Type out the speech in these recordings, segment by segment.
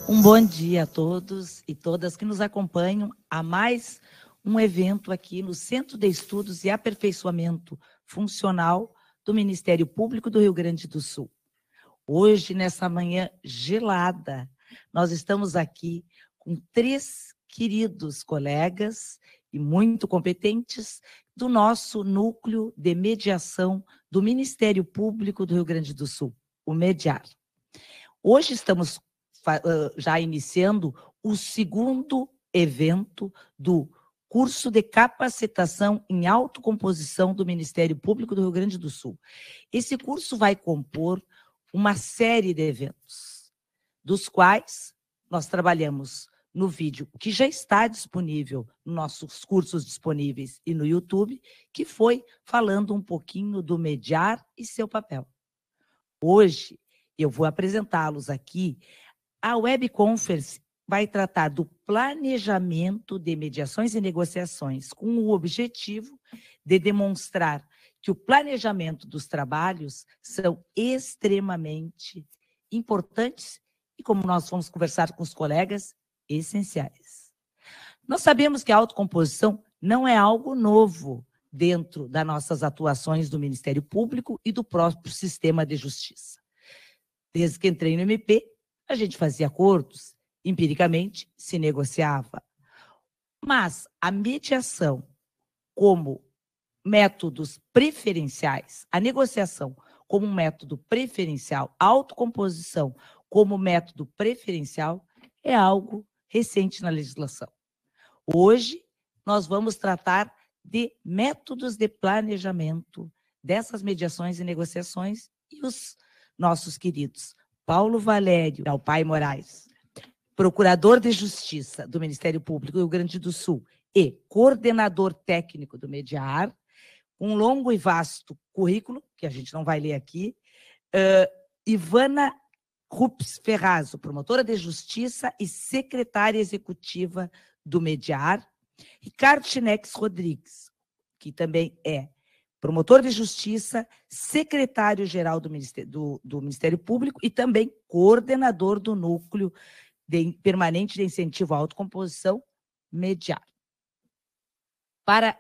Um bom dia a todos e todas que nos acompanham a mais um evento aqui no Centro de Estudos e Aperfeiçoamento Funcional do Ministério Público do Rio Grande do Sul. Hoje, nessa manhã gelada, nós estamos aqui com 3 queridos colegas e muito competentes do nosso núcleo de mediação do Ministério Público do Rio Grande do Sul, o MEDIAR. Hoje estamos já iniciando o segundo evento do curso de capacitação em autocomposição do Ministério Público do Rio Grande do Sul. Esse curso vai compor uma série de eventos, dos quais nós trabalhamos no vídeo que já está disponível nos nossos cursos disponíveis e no YouTube, que foi falando um pouquinho do mediar e seu papel. Hoje, eu vou apresentá-los aqui. A webconference vai tratar do planejamento de mediações e negociações, com o objetivo de demonstrar que o planejamento dos trabalhos são extremamente importantes e, como nós vamos conversar com os colegas, essenciais. Nós sabemos que a autocomposição não é algo novo dentro das nossas atuações do Ministério Público e do próprio sistema de justiça. Desde que entrei no MP, a gente fazia acordos, empiricamente se negociava. Mas a mediação como métodos preferenciais, a negociação como um método preferencial, a autocomposição como método preferencial, é algo recente na legislação. Hoje, nós vamos tratar de métodos de planejamento dessas mediações e negociações e os nossos queridos Paulo Valério Dalpai Moraes, procurador de Justiça do Ministério Público do Rio Grande do Sul e coordenador técnico do MEDIAR, um longo e vasto currículo, que a gente não vai ler aqui, Ivana Rups Ferrazzo, promotora de Justiça e secretária executiva do MEDIAR, Ricardo Chinex Rodrigues, que também é promotor de Justiça, secretário-geral do Ministério Público e também coordenador do Núcleo Permanente de Incentivo à Autocomposição, MEDIAR. Para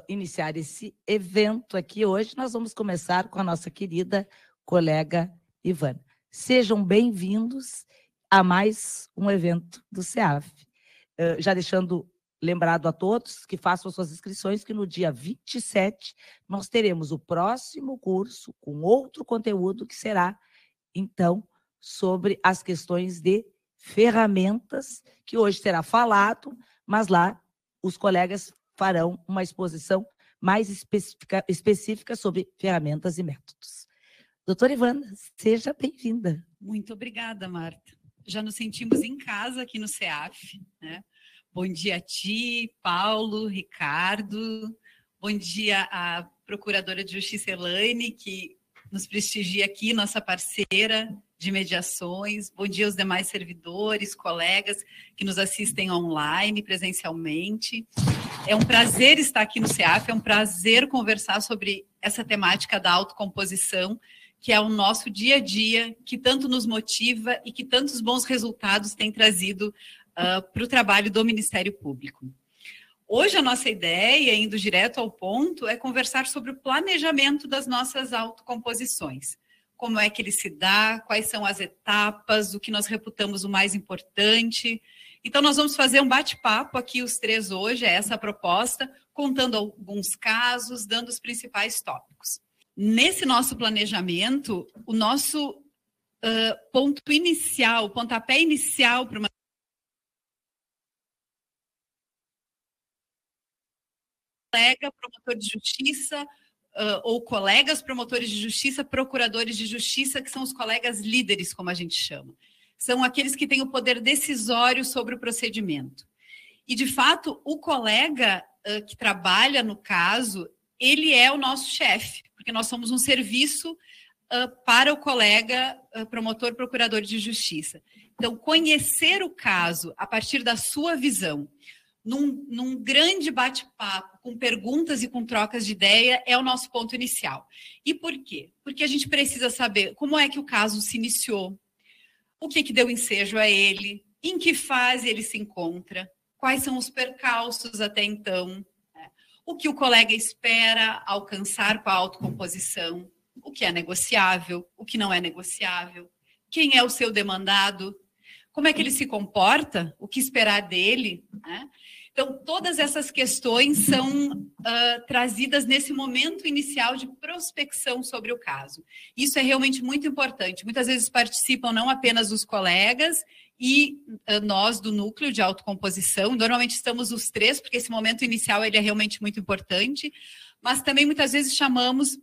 iniciar esse evento aqui hoje, nós vamos começar com a nossa querida colega Ivana. Sejam bem-vindos a mais um evento do CEAF. Já deixando lembrado a todos que façam suas inscrições, que no dia 27 nós teremos o próximo curso com outro conteúdo que será, então, sobre as questões de ferramentas, que hoje será falado, mas lá os colegas farão uma exposição mais específica sobre ferramentas e métodos. Doutora Ivana, seja bem-vinda. Muito obrigada, Marta. Já nos sentimos em casa aqui no CEAF, né? Bom dia a ti, Paulo, Ricardo. Bom dia à Procuradora de Justiça, Elaine, que nos prestigia aqui, nossa parceira de mediações. Bom dia aos demais servidores, colegas que nos assistem online, presencialmente. É um prazer estar aqui no CEAF, é um prazer conversar sobre essa temática da autocomposição, que é o nosso dia a dia, que tanto nos motiva e que tantos bons resultados tem trazido para o trabalho do Ministério Público. Hoje a nossa ideia, indo direto ao ponto, é conversar sobre o planejamento das nossas autocomposições. Como é que ele se dá, quais são as etapas, o que nós reputamos o mais importante. Então nós vamos fazer um bate-papo aqui os 3 hoje, é essa a proposta, contando alguns casos, dando os principais tópicos. Nesse nosso planejamento, o nosso pontapé inicial para uma colega promotor de justiça ou colegas promotores de justiça, procuradores de justiça, que são os colegas líderes, como a gente chama. São aqueles que têm o poder decisório sobre o procedimento. E, de fato, o colega que trabalha no caso, ele é o nosso chefe, porque nós somos um serviço para o colega promotor, procurador de justiça. Então, conhecer o caso a partir da sua visão, num grande bate-papo, com perguntas e com trocas de ideia, é o nosso ponto inicial. E por quê? Porque a gente precisa saber como é que o caso se iniciou, o que deu ensejo a ele, em que fase ele se encontra, quais são os percalços até então, né? O que o colega espera alcançar com a autocomposição, o que é negociável, o que não é negociável, quem é o seu demandado, como é que ele se comporta, o que esperar dele, né? Então, todas essas questões são trazidas nesse momento inicial de prospecção sobre o caso. Isso é realmente muito importante. Muitas vezes participam não apenas os colegas e nós do núcleo de autocomposição. Normalmente estamos os três, porque esse momento inicial ele é realmente muito importante, mas também muitas vezes chamamos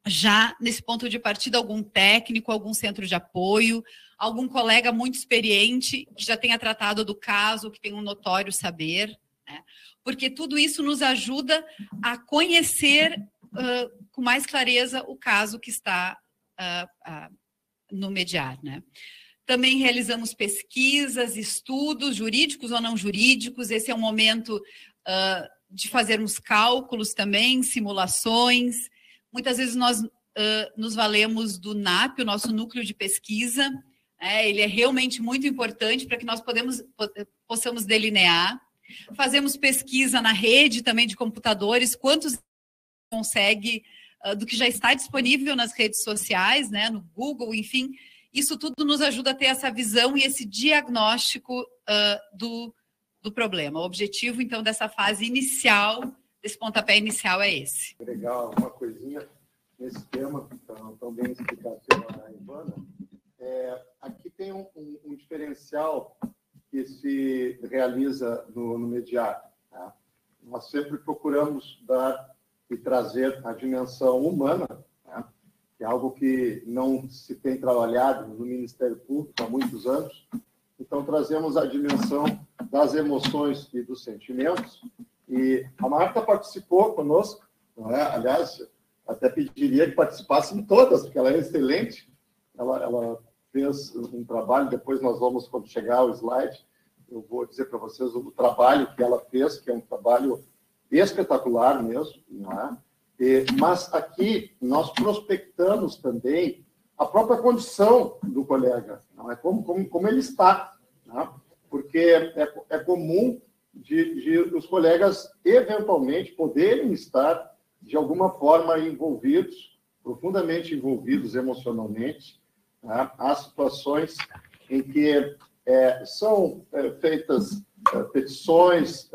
já nesse ponto de partida algum técnico, algum centro de apoio, algum colega muito experiente que já tenha tratado do caso, que tem um notório saber, né? Porque tudo isso nos ajuda a conhecer com mais clareza o caso que está no mediar, né? Também realizamos pesquisas, estudos jurídicos ou não jurídicos. Esse é um momento de fazermos cálculos também, simulações. Muitas vezes nós nos valemos do NAP, o nosso núcleo de pesquisa. Ele é realmente muito importante para que nós possamos delinear. Fazemos pesquisa na rede também de computadores, quantos consegue do que já está disponível nas redes sociais, né, no Google, enfim. Isso tudo nos ajuda a ter essa visão e esse diagnóstico do problema. O objetivo, então, dessa fase inicial, desse pontapé inicial é esse. Legal, uma coisinha nesse tema, tão bem explicado pela Ivana. Aqui tem um diferencial que se realiza no mediar, tá? Nós sempre procuramos dar e trazer a dimensão humana, tá? Que é algo que não se tem trabalhado no Ministério Público há muitos anos. Então, trazemos a dimensão das emoções e dos sentimentos. E a Marta participou conosco, não é? Aliás, até pediria que participassem todas, porque ela é excelente. Ela fez um trabalho, depois nós vamos, quando chegar o slide, eu vou dizer para vocês o trabalho que ela fez, que é um trabalho espetacular mesmo, não é? Mas aqui nós prospectamos também a própria condição do colega, não é? Como ele está, não é? Porque é comum de os colegas eventualmente poderem estar de alguma forma envolvidos, profundamente envolvidos emocionalmente. Há situações em que são feitas petições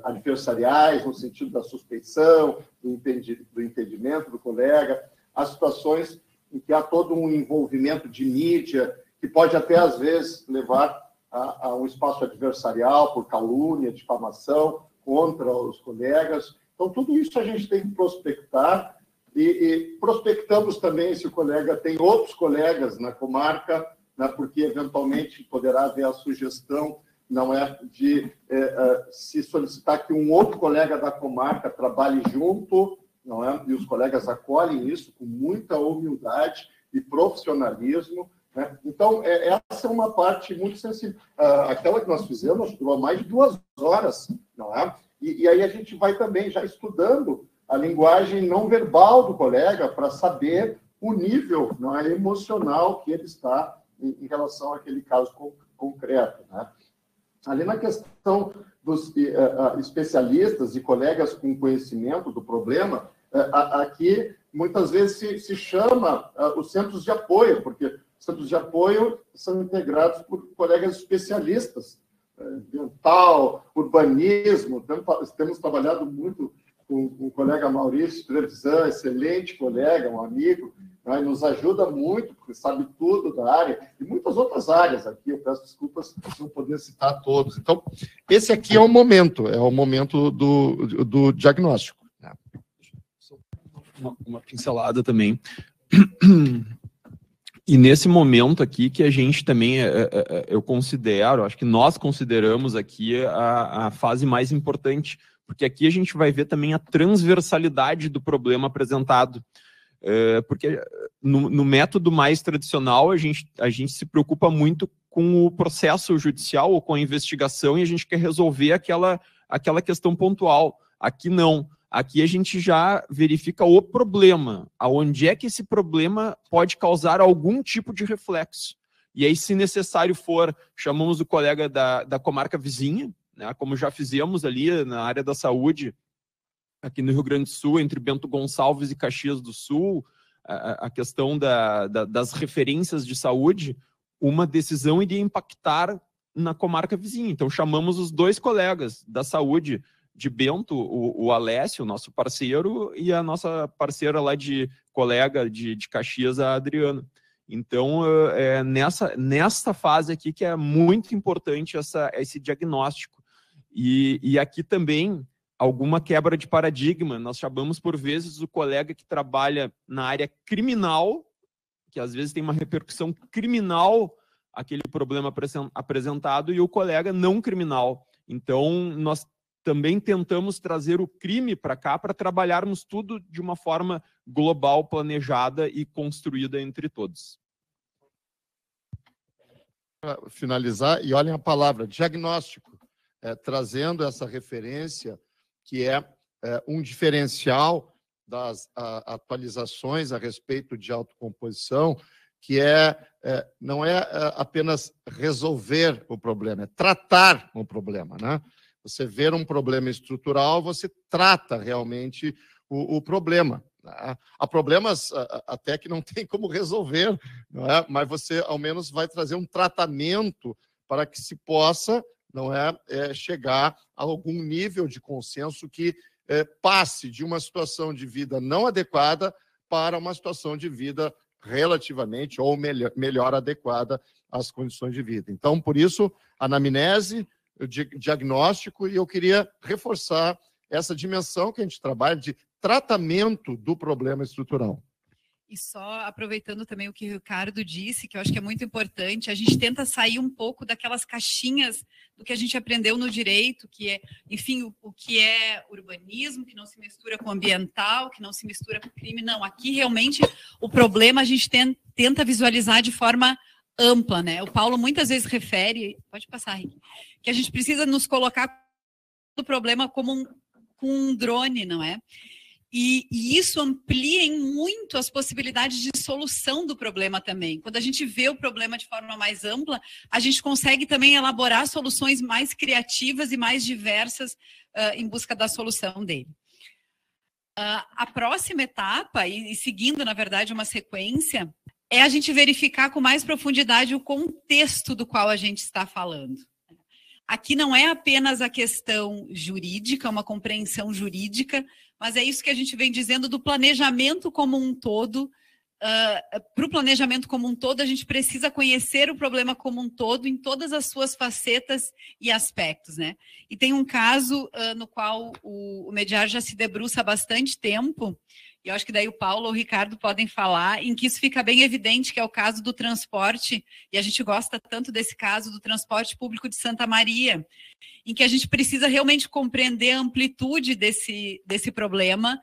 adversariais, no sentido da suspeição, do entendimento do colega. Há situações em que há todo um envolvimento de mídia, que pode até, às vezes, levar a um espaço adversarial por calúnia, difamação contra os colegas. Então, tudo isso a gente tem que prospectar e prospectamos também se o colega tem outros colegas na comarca, né, porque, eventualmente, poderá haver a sugestão, não é, de se solicitar que um outro colega da comarca trabalhe junto, não é? E os colegas acolhem isso com muita humildade e profissionalismo, né? Então, essa é uma parte muito sensível. Aquela que nós fizemos durou mais de 2 horas, não é? E aí a gente vai também já estudando a linguagem não verbal do colega para saber o nível, não é, emocional que ele está em relação àquele caso concreto, né? Ali na questão dos especialistas e colegas com conhecimento do problema, aqui muitas vezes se chama os centros de apoio, porque os centros de apoio são integrados por colegas especialistas, ambiental, urbanismo. Temos trabalhado muito com o colega Maurício Trevisan, excelente colega, um amigo, né, nos ajuda muito, porque sabe tudo da área, e muitas outras áreas aqui. Eu peço desculpas por não poder citar todos. Então, esse aqui é o momento do diagnóstico. Uma pincelada também. E nesse momento aqui que a gente também, eu considero, acho que nós consideramos aqui a fase mais importante, porque aqui a gente vai ver também a transversalidade do problema apresentado. Porque no método mais tradicional, a gente se preocupa muito com o processo judicial ou com a investigação e a gente quer resolver aquela questão pontual. Aqui não. Aqui a gente já verifica o problema, aonde é que esse problema pode causar algum tipo de reflexo. E aí, se necessário for, chamamos o colega da comarca vizinha, né, como já fizemos ali na área da saúde, aqui no Rio Grande do Sul, entre Bento Gonçalves e Caxias do Sul, a questão das referências de saúde, uma decisão iria impactar na comarca vizinha. Então, chamamos os 2 colegas da saúde de Bento, o Alessio, nosso parceiro, e a nossa parceira lá de colega de Caxias, a Adriana. Então, nessa fase aqui que é muito importante esse diagnóstico. E aqui também, alguma quebra de paradigma. Nós chamamos, por vezes, o colega que trabalha na área criminal, que às vezes tem uma repercussão criminal, aquele problema apresentado, e o colega não criminal. Então, nós também tentamos trazer o crime para cá para trabalharmos tudo de uma forma global, planejada e construída entre todos. Para finalizar, e olhem a palavra, diagnóstico, trazendo essa referência que é um diferencial das atualizações a respeito de autocomposição, que não é apenas resolver o problema, é tratar o problema, né? Você vê um problema estrutural, você trata realmente o problema. Há problemas até que não tem como resolver, não é? Mas você, ao menos, vai trazer um tratamento para que se possa, não chegar a algum nível de consenso que passe de uma situação de vida não adequada para uma situação de vida relativamente ou melhor adequada às condições de vida. Então, por isso, anamnese, diagnóstico, e eu queria reforçar essa dimensão que a gente trabalha de tratamento do problema estrutural. E só aproveitando também o que o Ricardo disse, que eu acho que é muito importante, a gente tenta sair um pouco daquelas caixinhas do que a gente aprendeu no direito, que é, enfim, o que é urbanismo, que não se mistura com ambiental, que não se mistura com crime. Não, aqui realmente o problema a gente tenta visualizar de forma ampla, né? O Paulo muitas vezes refere, pode passar, Rick, que a gente precisa nos colocar o problema como um drone, não é? E isso amplia muito as possibilidades de solução do problema também. Quando a gente vê o problema de forma mais ampla, a gente consegue também elaborar soluções mais criativas e mais diversas em busca da solução dele. A próxima etapa, e seguindo, na verdade, uma sequência, é a gente verificar com mais profundidade o contexto do qual a gente está falando. Aqui não é apenas a questão jurídica, uma compreensão jurídica, mas é isso que a gente vem dizendo do planejamento como um todo. Para o planejamento como um todo, a gente precisa conhecer o problema como um todo, em todas as suas facetas e aspectos, né? E tem um caso no qual o Mediar já se debruça há bastante tempo, e eu acho que daí o Paulo ou o Ricardo podem falar, em que isso fica bem evidente, que é o caso do transporte, e a gente gosta tanto desse caso do transporte público de Santa Maria, em que a gente precisa realmente compreender a amplitude desse problema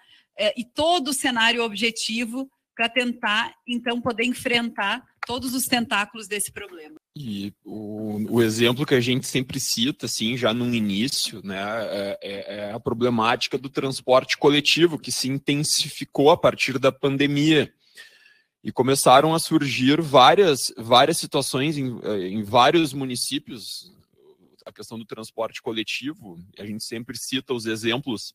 e todo o cenário objetivo para tentar, então, poder enfrentar todos os tentáculos desse problema. E o exemplo que a gente sempre cita, assim, já no início, né, é a problemática do transporte coletivo, que se intensificou a partir da pandemia. E começaram a surgir várias situações em vários municípios, a questão do transporte coletivo. A gente sempre cita os exemplos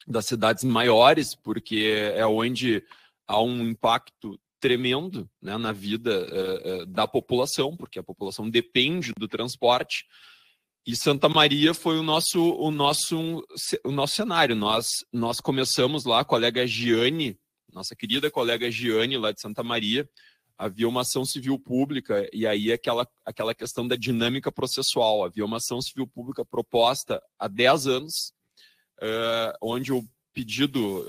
das cidades maiores, porque é onde há um impacto tremendo, né, na vida da população, porque a população depende do transporte. E Santa Maria foi o nosso cenário. Nós começamos lá, a colega Giane, nossa querida colega Giane, lá de Santa Maria, havia uma ação civil pública, e aí aquela questão da dinâmica processual. Havia uma ação civil pública proposta há 10 anos, onde o pedido,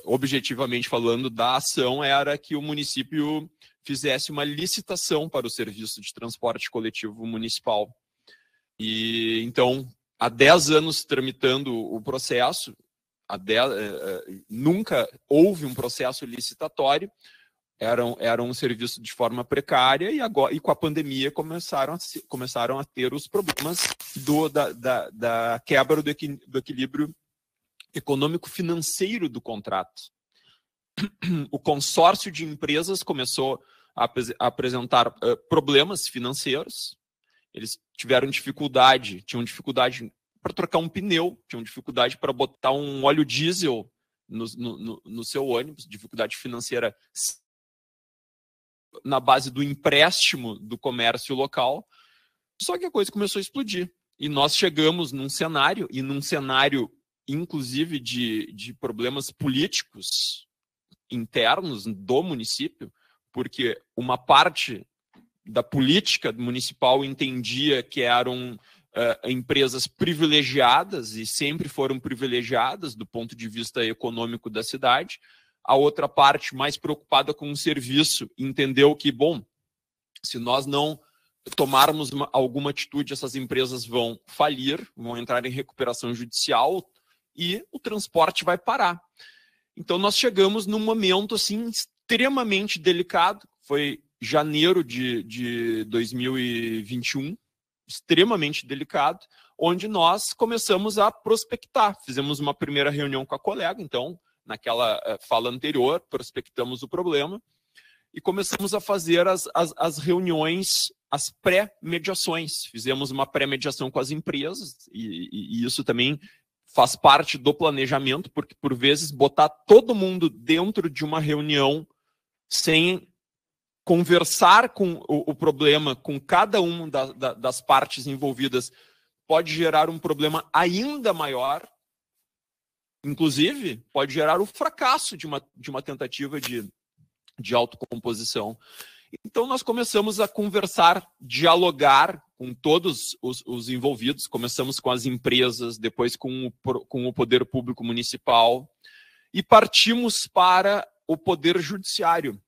objetivamente falando, da ação era que o município fizesse uma licitação para o serviço de transporte coletivo municipal. E então, há 10 anos tramitando o processo, nunca houve um processo licitatório, era um serviço de forma precária, e com a pandemia começaram a ter os problemas da quebra do equilíbrio econômico-financeiro do contrato. O consórcio de empresas começou a apresentar problemas financeiros. Eles tinham dificuldade para trocar um pneu, tinham dificuldade para botar um óleo diesel no seu ônibus, dificuldade financeira na base do empréstimo do comércio local. Só que a coisa começou a explodir. E nós chegamos num cenário, inclusive, de problemas políticos internos do município, porque uma parte da política municipal entendia que eram empresas privilegiadas e sempre foram privilegiadas do ponto de vista econômico da cidade. A outra parte, mais preocupada com o serviço, entendeu que, bom, se nós não tomarmos alguma atitude, essas empresas vão falir, vão entrar em recuperação judicial e o transporte vai parar. Então, nós chegamos num momento assim, extremamente delicado, foi janeiro de 2021, extremamente delicado, onde nós começamos a prospectar. Fizemos uma primeira reunião com a colega, então, naquela fala anterior, prospectamos o problema e começamos a fazer as reuniões, as pré-mediações. Fizemos uma pré-mediação com as empresas e isso também faz parte do planejamento, porque, por vezes, botar todo mundo dentro de uma reunião sem conversar com o problema com cada uma das partes envolvidas pode gerar um problema ainda maior. Inclusive, pode gerar o fracasso de uma tentativa de autocomposição. Então, nós começamos a conversar, dialogar com todos os envolvidos. Começamos com as empresas, depois com o poder público municipal e partimos para o poder judiciário.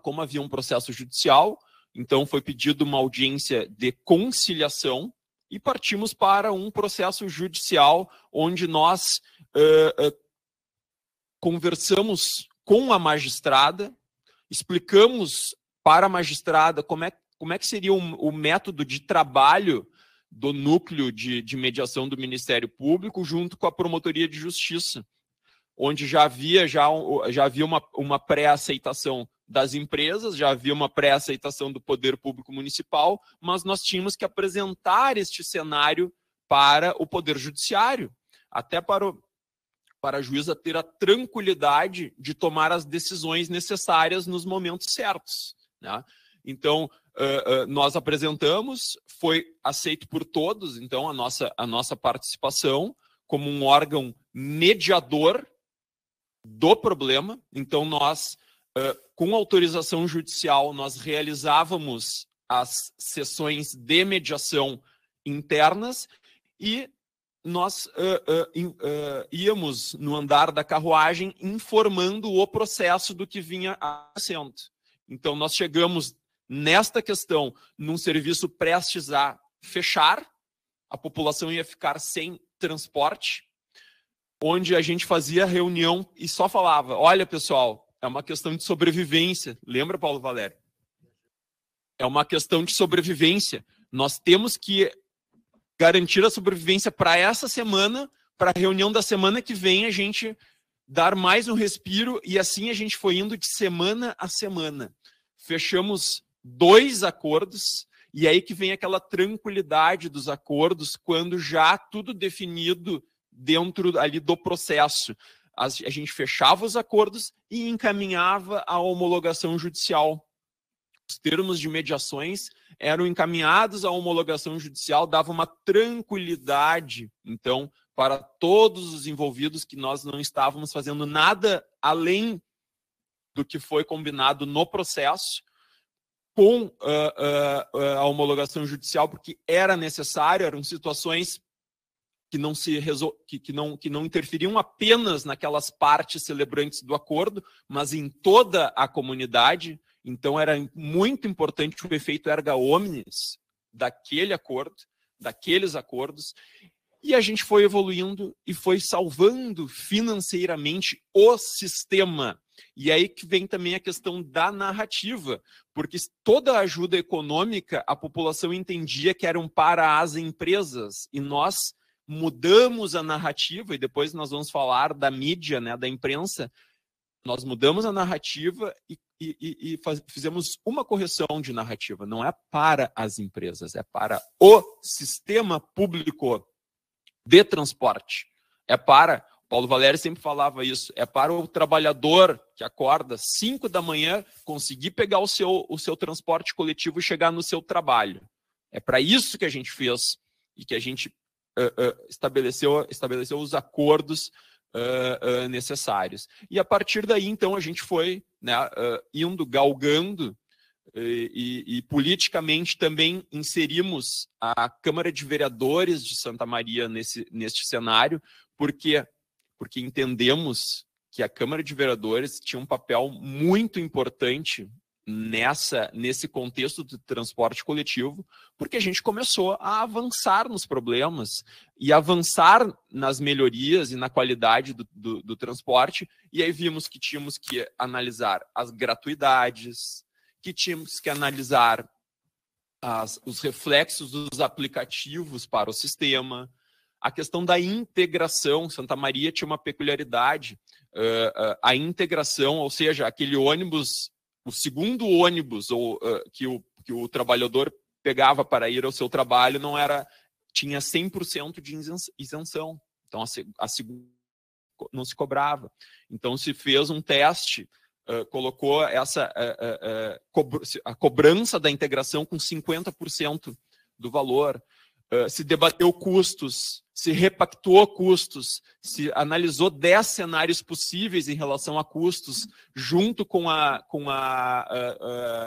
Como havia um processo judicial, então foi pedido uma audiência de conciliação e partimos para um processo judicial onde nós conversamos com a magistrada, explicamos para a magistrada como é que seria o método de trabalho do núcleo de mediação do Ministério Público junto com a Promotoria de Justiça, onde já havia uma pré-aceitação das empresas, já havia uma pré-aceitação do Poder Público Municipal, mas nós tínhamos que apresentar este cenário para o Poder Judiciário, até para a juíza ter a tranquilidade de tomar as decisões necessárias nos momentos certos, né? Então, nós apresentamos, foi aceito por todos, então, a nossa participação como um órgão mediador do problema. Então, nós, com autorização judicial, nós realizávamos as sessões de mediação internas e nós íamos no andar da carruagem informando o processo do que vinha acontecendo. Então, nós chegamos nesta questão num serviço prestes a fechar, a população ia ficar sem transporte, onde a gente fazia reunião e só falava, olha, pessoal, é uma questão de sobrevivência. Lembra, Paulo Valério? É uma questão de sobrevivência. Nós temos que garantir a sobrevivência para essa semana, para a reunião da semana que vem a gente dar mais um respiro, e assim a gente foi indo de semana a semana. Fechamos 2 acordos, e aí que vem aquela tranquilidade dos acordos, quando já tudo definido dentro ali do processo. A gente fechava os acordos e encaminhava a homologação judicial. Os termos de mediações eram encaminhados à homologação judicial, dava uma tranquilidade, então, para todos os envolvidos, que nós não estávamos fazendo nada além do que foi combinado no processo, com a homologação judicial, porque era necessário, eram situações que não interferiam apenas naquelas partes celebrantes do acordo, mas em toda a comunidade. Então, era muito importante o efeito erga omnes daquele acordo, daqueles acordos, e a gente foi evoluindo e foi salvando financeiramente o sistema. E aí que vem também a questão da narrativa, porque toda a ajuda econômica, a população entendia que eram para as empresas, e nós mudamos a narrativa, e depois nós vamos falar da mídia, né, da imprensa, Nós mudamos a narrativa e fizemos uma correção de narrativa. Não é para as empresas, é para o sistema público de transporte. É para, Paulo Valéry sempre falava isso, é para o trabalhador que acorda 5 da manhã conseguir pegar o seu transporte coletivo e chegar no seu trabalho. É para isso que a gente fez e que a gente estabeleceu os acordos necessários. E a partir daí, então, a gente foi, né, indo, galgando, e politicamente também inserimos a Câmara de Vereadores de Santa Maria neste cenário, porque entendemos que a Câmara de Vereadores tinha um papel muito importante nesse contexto do transporte coletivo, porque a gente começou a avançar nos problemas e avançar nas melhorias e na qualidade do transporte, e aí vimos que tínhamos que analisar as gratuidades, que tínhamos que analisar os reflexos dos aplicativos para o sistema, a questão da integração. Santa Maria tinha uma peculiaridade, a integração, ou seja, aquele ônibus, o segundo ônibus que o trabalhador pegava para ir ao seu trabalho tinha 100% de isenção. Então, não se cobrava. Então, se fez um teste, colocou a cobrança da integração com 50% do valor. Se debateu custos, se repactuou custos, se analisou 10 cenários possíveis em relação a custos, junto com a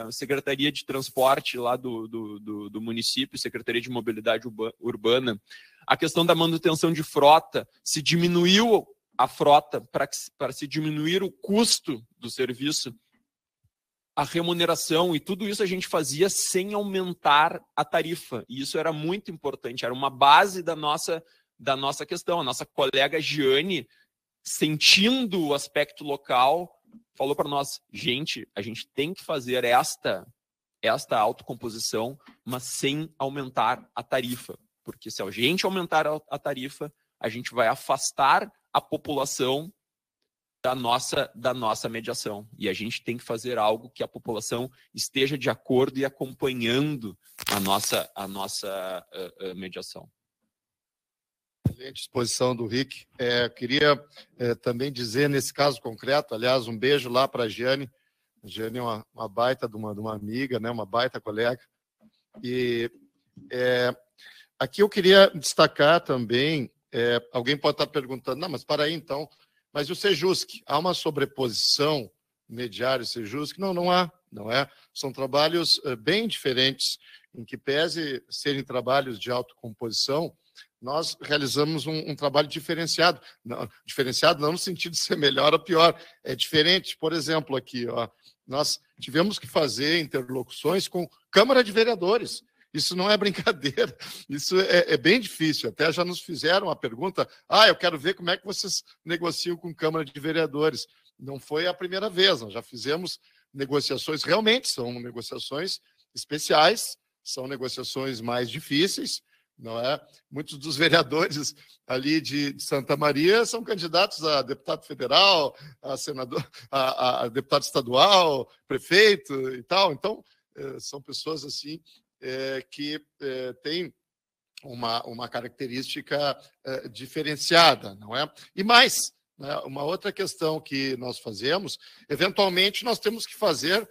Secretaria de Transporte lá do município, Secretaria de Mobilidade Urbana. A questão da manutenção de frota, se diminuiu a frota para se diminuir o custo do serviço, a remuneração, e tudo isso a gente fazia sem aumentar a tarifa. E isso era muito importante, era uma base da nossa questão. A nossa colega Giane, sentindo o aspecto local, falou para nós: gente, a gente tem que fazer esta autocomposição, mas sem aumentar a tarifa. Porque se a gente aumentar a tarifa, a gente vai afastar a população da nossa mediação. E a gente tem que fazer algo que a população esteja de acordo e acompanhando a nossa mediação. Excelente exposição do Rick. Queria também dizer, nesse caso concreto, aliás, um beijo lá para a Giane. A Giane é uma baita de uma amiga, né? Uma baita colega. E aqui eu queria destacar também, alguém pode estar perguntando, não, mas para aí então, mas o Sejusc, há uma sobreposição mediário e Sejusc? Não há, não é? São trabalhos bem diferentes, em que pese serem trabalhos de autocomposição, nós realizamos um trabalho diferenciado. Diferenciado não no sentido de ser melhor ou pior, é diferente. Por exemplo, aqui, nós tivemos que fazer interlocuções com Câmara de Vereadores. Isso não é brincadeira, isso é bem difícil. Até já nos fizeram a pergunta, eu quero ver como é que vocês negociam com Câmara de Vereadores. Não foi a primeira vez, nós já fizemos negociações, realmente são negociações especiais, são negociações mais difíceis, não é? Muitos dos vereadores ali de Santa Maria são candidatos a deputado federal, a senador, a deputado estadual, prefeito e tal. Então, são pessoas assim que têm uma característica diferenciada, não é? E mais, né, uma outra questão que nós fazemos, eventualmente nós temos que fazer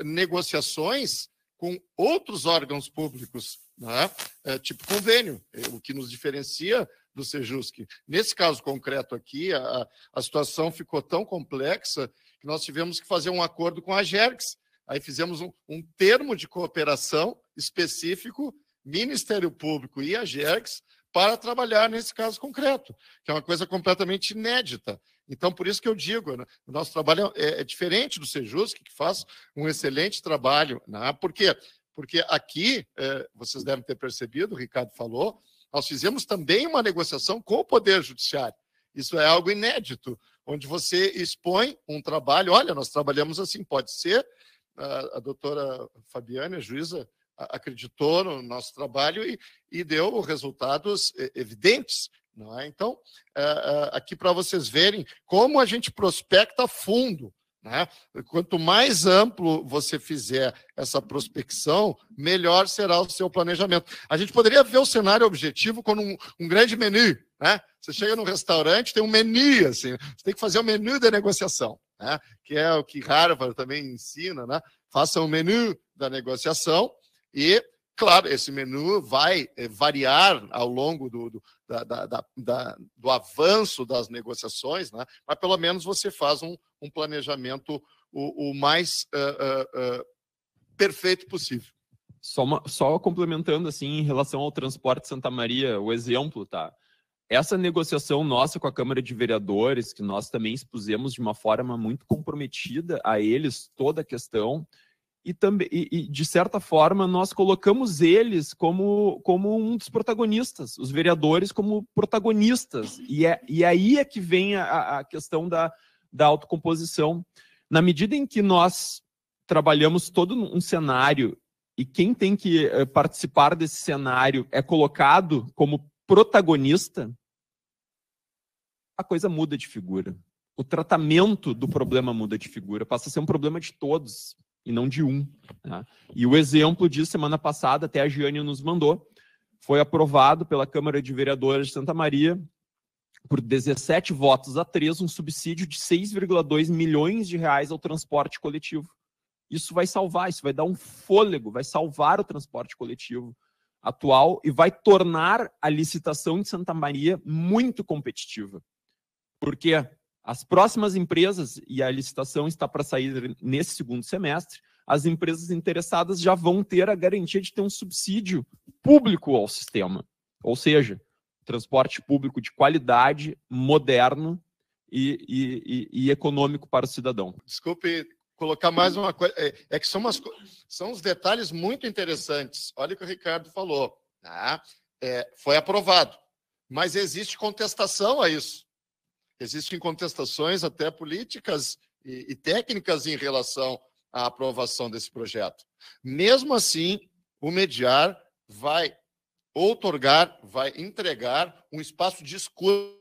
negociações com outros órgãos públicos, né? Tipo convênio, o que nos diferencia do Sejusc. Nesse caso concreto aqui, a situação ficou tão complexa que nós tivemos que fazer um acordo com a Agergs. Aí fizemos um termo de cooperação específico, Ministério Público e Agergs, para trabalhar nesse caso concreto, que é uma coisa completamente inédita. Então, por isso que eu digo, né, o nosso trabalho é diferente do Sejusc, que faz um excelente trabalho. Né? Por quê? Porque aqui, vocês devem ter percebido, o Ricardo falou, nós fizemos também uma negociação com o Poder Judiciário. Isso é algo inédito, onde você expõe um trabalho, olha, nós trabalhamos assim, pode ser. A doutora Fabiane, a juíza, acreditou no nosso trabalho e deu resultados evidentes Não é? Então, aqui para vocês verem como a gente prospecta fundo. Né? Quanto mais amplo você fizer essa prospecção, melhor será o seu planejamento. A gente poderia ver o cenário objetivo como um grande menu. Né? Você chega num restaurante, tem um menu, assim, você tem que fazer o menu da negociação, né? Que é o que Harvard também ensina, né? Faça o menu da negociação e, claro, esse menu vai variar ao longo do avanço das negociações, né? Mas pelo menos você faz um planejamento o mais perfeito possível. Só complementando assim em relação ao transporte Santa Maria, o exemplo, tá? Essa negociação nossa com a Câmara de Vereadores, que nós também expusemos de uma forma muito comprometida a eles toda a questão, e também, de certa forma, nós colocamos eles como um dos protagonistas, os vereadores como protagonistas. E aí é que vem a questão da autocomposição. Na medida em que nós trabalhamos todo um cenário e quem tem que participar desse cenário é colocado como protagonista, a coisa muda de figura. O tratamento do problema muda de figura, passa a ser um problema de todos e não de um. Né? E o exemplo disso, semana passada, até a Giane nos mandou, foi aprovado pela Câmara de Vereadores de Santa Maria, por 17 votos a 3, um subsídio de 6,2 milhões de reais ao transporte coletivo. Isso vai salvar, isso vai dar um fôlego, vai salvar o transporte coletivo atual e vai tornar a licitação de Santa Maria muito competitiva. Porque as próximas empresas, e a licitação está para sair nesse segundo semestre, as empresas interessadas já vão ter a garantia de ter um subsídio público ao sistema. Ou seja, transporte público de qualidade, moderno e econômico para o cidadão. Desculpe colocar mais uma coisa. É que são uns detalhes muito interessantes. Olha o que o Ricardo falou. Tá? Foi aprovado, mas existe contestação a isso. Existem contestações até políticas e técnicas em relação à aprovação desse projeto. Mesmo assim, o Mediar vai outorgar, vai entregar um espaço de escuta.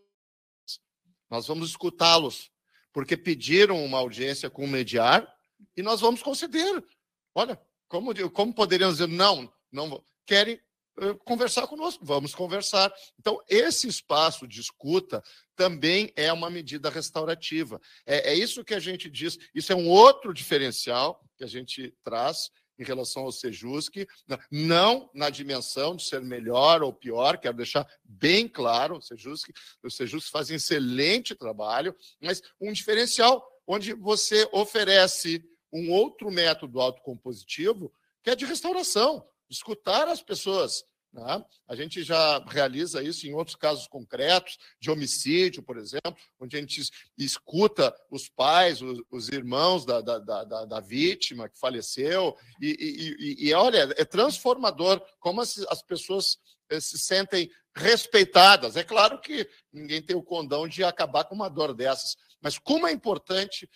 Nós vamos escutá-los, porque pediram uma audiência com o Mediar e nós vamos conceder. Olha, como poderiam dizer não querem conversar conosco, vamos conversar. Então, esse espaço de escuta também é uma medida restaurativa. É isso que a gente diz, isso é um outro diferencial que a gente traz em relação ao Sejusc, não na dimensão de ser melhor ou pior, quero deixar bem claro, o Sejusc faz um excelente trabalho, mas um diferencial onde você oferece um outro método autocompositivo, que é de restauração, escutar as pessoas. Né? A gente já realiza isso em outros casos concretos, de homicídio, por exemplo, onde a gente escuta os pais, os irmãos da vítima que faleceu, e olha, é transformador como as pessoas se sentem respeitadas. É claro que ninguém tem o condão de acabar com uma dor dessas, mas como é importante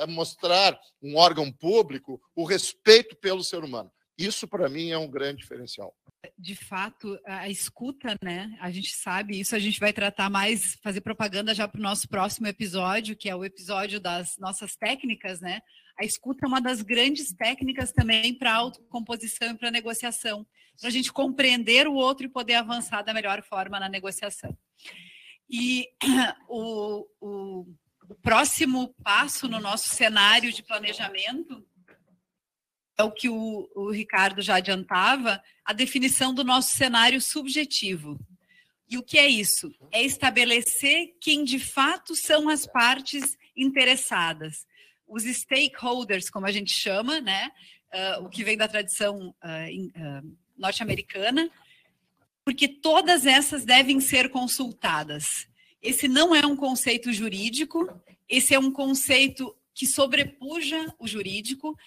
mostrar um órgão público o respeito pelo ser humano. Isso, para mim, é um grande diferencial. De fato, a escuta, né? A gente sabe, isso a gente vai tratar mais, fazer propaganda já para o nosso próximo episódio, que é o episódio das nossas técnicas, né? A escuta é uma das grandes técnicas também para autocomposição e para negociação, para a gente compreender o outro e poder avançar da melhor forma na negociação. E o próximo passo no nosso cenário de planejamento é o que o Ricardo já adiantava, a definição do nosso cenário subjetivo. E o que é isso? É estabelecer quem de fato são as partes interessadas. Os stakeholders, como a gente chama, né? O que vem da tradição norte-americana, porque todas essas devem ser consultadas. Esse não é um conceito jurídico, esse é um conceito que sobrepuja o jurídico.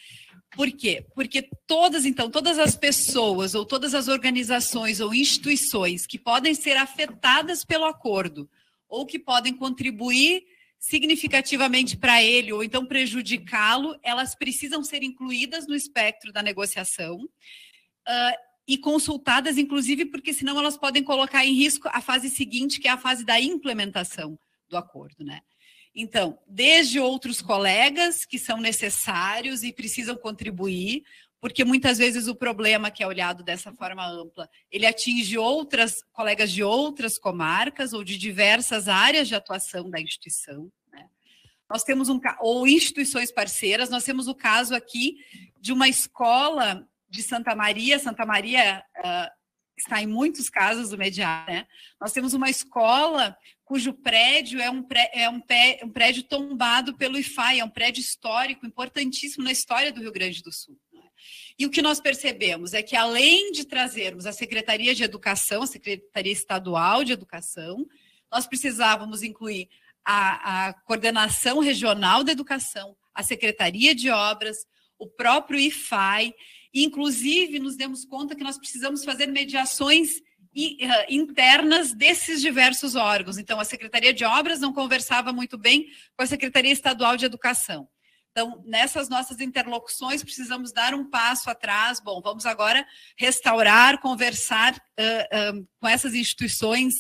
Por quê? Porque todas as pessoas ou todas as organizações ou instituições que podem ser afetadas pelo acordo ou que podem contribuir significativamente para ele ou então prejudicá-lo, elas precisam ser incluídas no espectro da negociação. e consultadas, inclusive, porque senão elas podem colocar em risco a fase seguinte, que é a fase da implementação do acordo, né? Então, desde outros colegas que são necessários e precisam contribuir, porque muitas vezes o problema que é olhado dessa forma ampla, ele atinge colegas de outras comarcas ou de diversas áreas de atuação da instituição, né? Nós temos ou instituições parceiras, nós temos o caso aqui de uma escola de Santa Maria está em muitos casos do Mediar, né? Nós temos uma escola cujo prédio é um prédio tombado pelo IFAI, é um prédio histórico, importantíssimo na história do Rio Grande do Sul. Né? E o que nós percebemos é que, além de trazermos a Secretaria de Educação, a Secretaria Estadual de Educação, nós precisávamos incluir a Coordenação Regional da Educação, a Secretaria de Obras, o próprio IFAI, e, inclusive, nos demos conta que nós precisamos fazer mediações internas desses diversos órgãos. Então, a Secretaria de Obras não conversava muito bem com a Secretaria Estadual de Educação. Então, nessas nossas interlocuções, precisamos dar um passo atrás. Bom, vamos agora restaurar, conversar com essas instituições.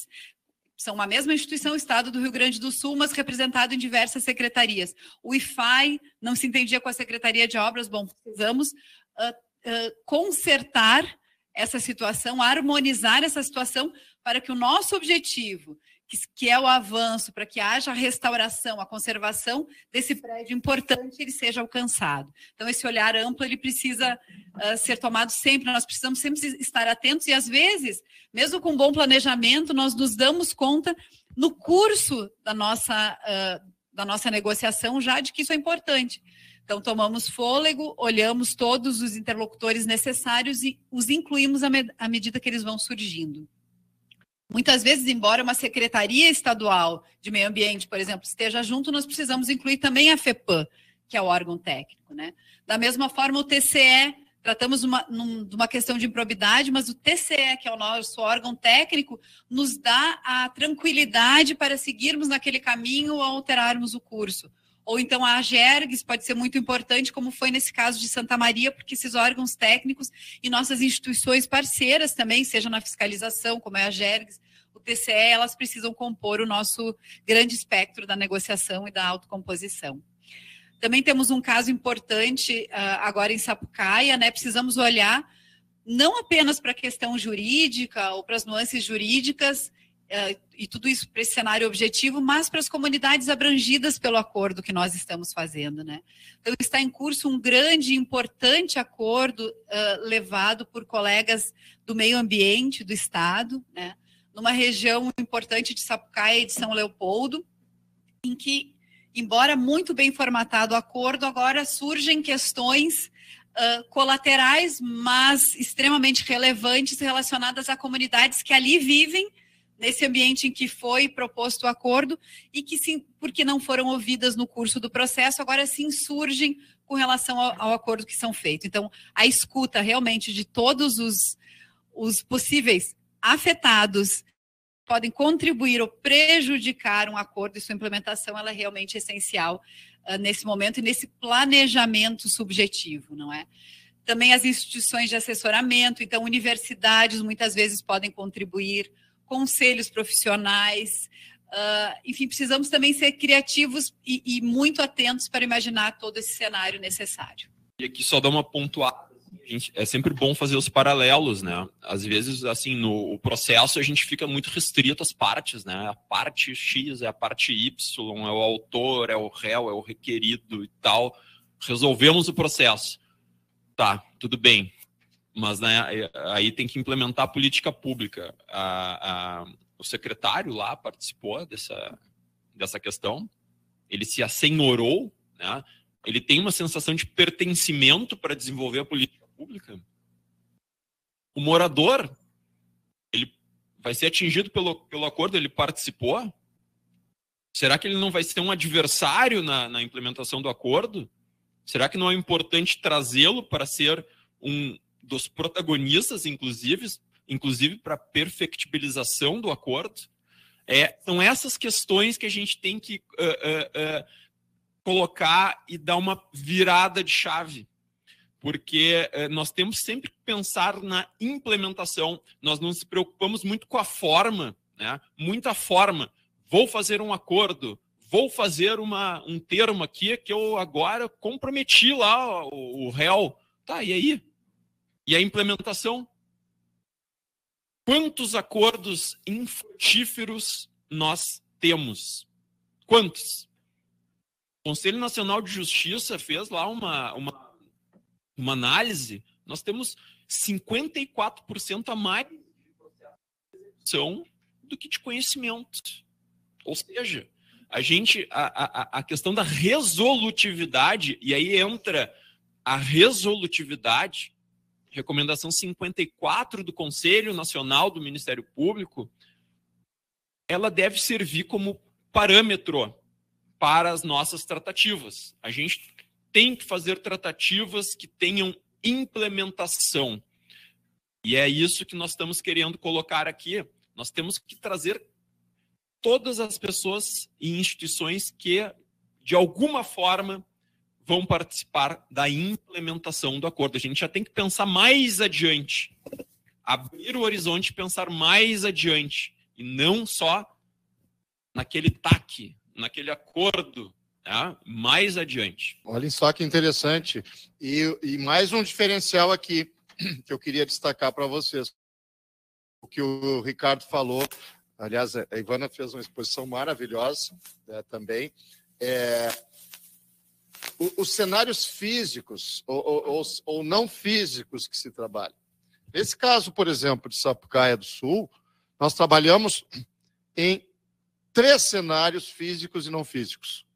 São uma mesma instituição, Estado do Rio Grande do Sul, mas representado em diversas secretarias. O IFAI não se entendia com a Secretaria de Obras. Bom, precisamos consertar essa situação, harmonizar essa situação para que o nosso objetivo, que é o avanço, para que haja a restauração, a conservação desse prédio importante, ele seja alcançado. Então, esse olhar amplo, ele precisa ser tomado sempre, nós precisamos sempre estar atentos e, às vezes, mesmo com bom planejamento, nós nos damos conta, no curso da nossa negociação, já de que isso é importante. Então, tomamos fôlego, olhamos todos os interlocutores necessários e os incluímos à medida que eles vão surgindo. Muitas vezes, embora uma secretaria estadual de meio ambiente, por exemplo, esteja junto, nós precisamos incluir também a FEPAM, que é o órgão técnico, né? Da mesma forma, o TCE, tratamos de uma questão de improbidade, mas o TCE, que é o nosso órgão técnico, nos dá a tranquilidade para seguirmos naquele caminho ou alterarmos o curso. Ou então a AGERGS pode ser muito importante, como foi nesse caso de Santa Maria, porque esses órgãos técnicos e nossas instituições parceiras também, seja na fiscalização, como é a AGERGS, o TCE, elas precisam compor o nosso grande espectro da negociação e da autocomposição. Também temos um caso importante agora em Sapucaia, né? Precisamos olhar não apenas para a questão jurídica ou para as nuances jurídicas, e tudo isso para esse cenário objetivo, mas para as comunidades abrangidas pelo acordo que nós estamos fazendo, né? Então, está em curso um grande e importante acordo levado por colegas do meio ambiente do Estado, né? Numa região importante de Sapucaia e de São Leopoldo, em que, embora muito bem formatado o acordo, agora surgem questões colaterais, mas extremamente relevantes relacionadas a comunidades que ali vivem, nesse ambiente em que foi proposto o acordo e que, sim, porque não foram ouvidas no curso do processo, agora sim surgem com relação ao acordo que são feitos. Então, a escuta realmente de todos os possíveis afetados podem contribuir ou prejudicar um acordo e sua implementação, ela é realmente essencial nesse momento e nesse planejamento subjetivo, não é? Também as instituições de assessoramento, então universidades muitas vezes podem contribuir, conselhos profissionais, enfim, precisamos também ser criativos e muito atentos para imaginar todo esse cenário necessário. E aqui só dá uma pontuada. Gente, é sempre bom fazer os paralelos, né? Às vezes, assim, no processo a gente fica muito restrito às partes, né? A parte X é a parte Y, é o autor, é o réu, é o requerido e tal. Resolvemos o processo. Tá, tudo bem. Mas, né, aí tem que implementar a política pública. O secretário lá participou dessa questão, ele se assenhorou, né? Ele tem uma sensação de pertencimento para desenvolver a política pública. O morador, ele vai ser atingido pelo acordo, ele participou? Será que ele não vai ser um adversário na implementação do acordo? Será que não é importante trazê-lo para ser um dos protagonistas, inclusive para a perfectibilização do acordo? São essas questões que a gente tem que colocar e dar uma virada de chave. porque nós temos sempre que pensar na implementação. Nós não nos preocupamos muito com a forma, né? Muita forma. Vou fazer um acordo, vou fazer um termo aqui que eu agora comprometi lá o réu. Tá, e aí? E a implementação? Quantos acordos infrutíferos nós temos? Quantos? O Conselho Nacional de Justiça fez lá uma análise. Nós temos 54% a mais de execução do que de conhecimento. Ou seja, a questão da resolutividade, e aí entra a resolutividade, recomendação 54 do Conselho Nacional do Ministério Público, ela deve servir como parâmetro para as nossas tratativas. A gente tem que fazer tratativas que tenham implementação. E é isso que nós estamos querendo colocar aqui. Nós temos que trazer todas as pessoas e instituições que, de alguma forma, vão participar da implementação do acordo. A gente já tem que pensar mais adiante, abrir o horizonte e pensar mais adiante, e não só naquele TAC, naquele acordo, tá? Mais adiante. Olhem só que interessante. E mais um diferencial aqui que eu queria destacar para vocês. O que o Ricardo falou, aliás, a Ivana fez uma exposição maravilhosa, né, também. Os cenários físicos ou não físicos que se trabalham. Nesse caso, por exemplo, de Sapucaia do Sul, nós trabalhamos em 3 cenários físicos e não físicos.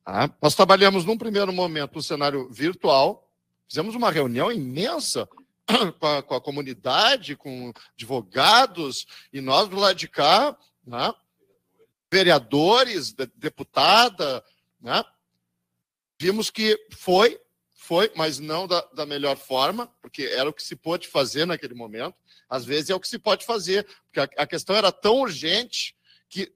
Tá? Nós trabalhamos, num primeiro momento, um cenário virtual, fizemos uma reunião imensa com a comunidade, com advogados, e nós do lado de cá, né? Vereadores, deputada, né? Vimos que foi, mas não da melhor forma, porque era o que se pôde fazer naquele momento. Às vezes é o que se pode fazer, porque a questão era tão urgente que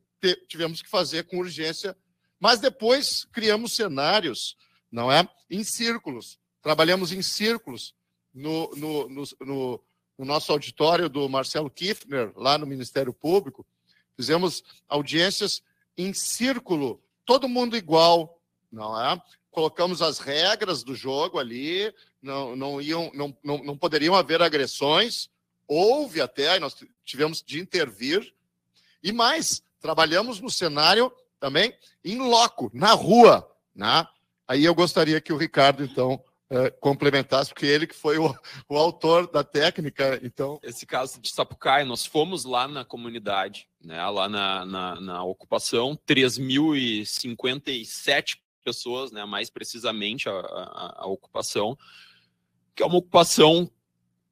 tivemos que fazer com urgência, mas depois criamos cenários, não é? Em círculos. Trabalhamos em círculos no nosso auditório do Marcelo Kiffner, lá no Ministério Público. Fizemos audiências em círculo, todo mundo igual, não é? Colocamos as regras do jogo ali, não poderiam haver agressões, houve até, nós tivemos de intervir, e mais, trabalhamos no cenário também em loco, na rua, né? Aí eu gostaria que o Ricardo, então, complementasse, porque ele que foi o autor da técnica. Então, esse caso de Sapucaia, nós fomos lá na comunidade, né, lá na ocupação, 3.057 pessoas, né, mais precisamente a ocupação, que é uma ocupação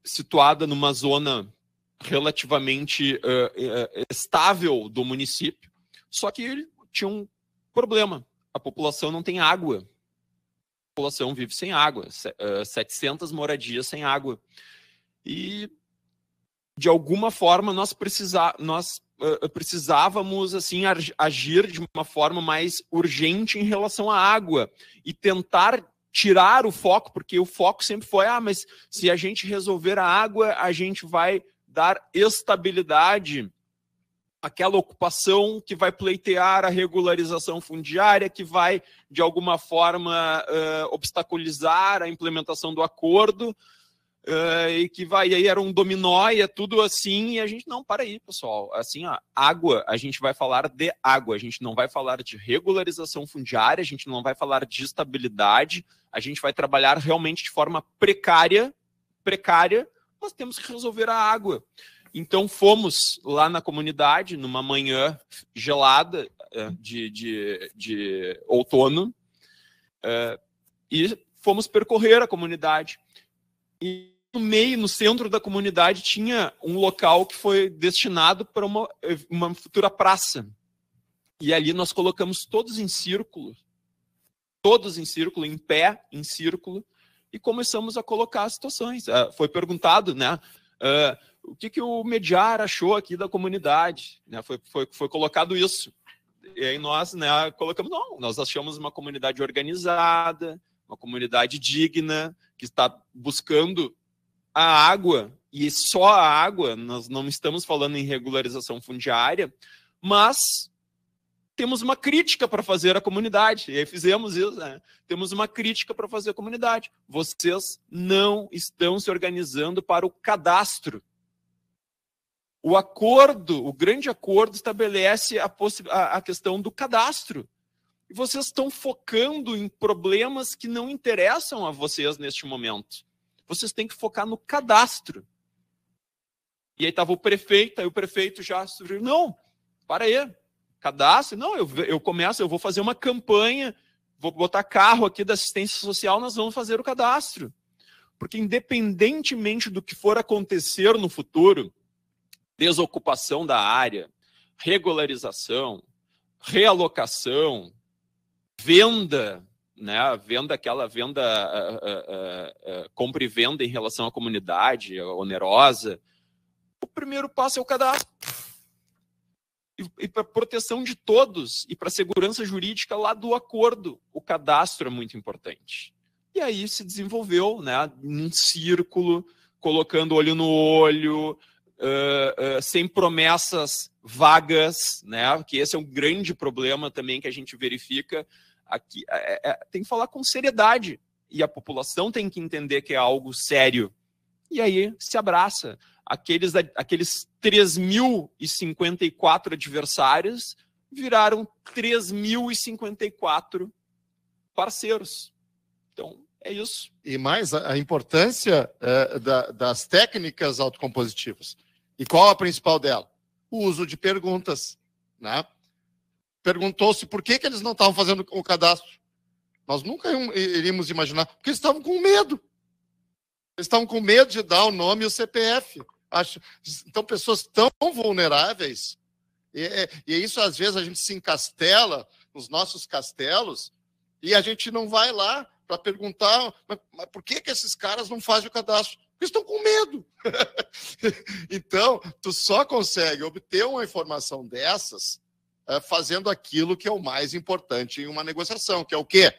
situada numa zona relativamente estável do município, só que ele tinha um problema: a população não tem água. A população vive sem água, 700 moradias sem água. E, de alguma forma, nós precisávamos assim, agir de uma forma mais urgente em relação à água e tentar tirar o foco, porque o foco sempre foi, mas se a gente resolver a água, a gente vai dar estabilidade àquela ocupação que vai pleitear a regularização fundiária, que vai, de alguma forma, obstaculizar a implementação do acordo, e que vai, e aí era um dominó, e é tudo assim, e a gente, não, para aí, pessoal, assim, água, a gente vai falar de água, a gente não vai falar de regularização fundiária, a gente não vai falar de estabilidade, a gente vai trabalhar realmente de forma precária, nós temos que resolver a água. Então fomos lá na comunidade, numa manhã gelada de outono, e fomos percorrer a comunidade. E no centro da comunidade, tinha um local que foi destinado para uma futura praça. E ali nós colocamos todos em círculo, em pé, em círculo, e começamos a colocar as situações. Foi perguntado, né? O que o Mediar achou aqui da comunidade, né? Foi colocado isso. E aí nós, né, colocamos, nós achamos uma comunidade organizada, uma comunidade digna, que está buscando a água, e só a água, nós não estamos falando em regularização fundiária, mas temos uma crítica para fazer à comunidade, e aí fizemos isso, né? Temos uma crítica para fazer à comunidade. Vocês não estão se organizando para o cadastro. O acordo, o grande acordo, estabelece a questão do cadastro. E vocês estão focando em problemas que não interessam a vocês neste momento. Vocês têm que focar no cadastro. E aí estava o prefeito, aí o prefeito já sugeriu, não, para aí, cadastro, não, eu vou fazer uma campanha, vou botar carro aqui da assistência social, nós vamos fazer o cadastro. Porque independentemente do que for acontecer no futuro, desocupação da área, regularização, realocação, venda, né? Aquela venda, compra e venda em relação à comunidade, onerosa. O primeiro passo é o cadastro. E para proteção de todos e para a segurança jurídica lá do acordo, o cadastro é muito importante. E aí se desenvolveu, né, num círculo, colocando olho no olho, sem promessas vagas, né, que esse é um grande problema também que a gente verifica aqui. Tem que falar com seriedade e a população tem que entender que é algo sério. E aí se abraça. Aqueles 3.054 adversários viraram 3.054 parceiros. Então, é isso. E mais a importância das técnicas autocompositivas. E qual a principal dela? O uso de perguntas. Né? Perguntou-se por que eles não estavam fazendo o cadastro. Nós nunca iríamos imaginar, porque eles estavam com medo. Eles estavam com medo de dar o nome e o CPF. Então, pessoas tão vulneráveis, e isso, às vezes, a gente se encastela nos nossos castelos e a gente não vai lá para perguntar, mas por que esses caras não fazem o cadastro? Porque estão com medo. Então, tu só consegue obter uma informação dessas fazendo aquilo que é o mais importante em uma negociação, que é o quê?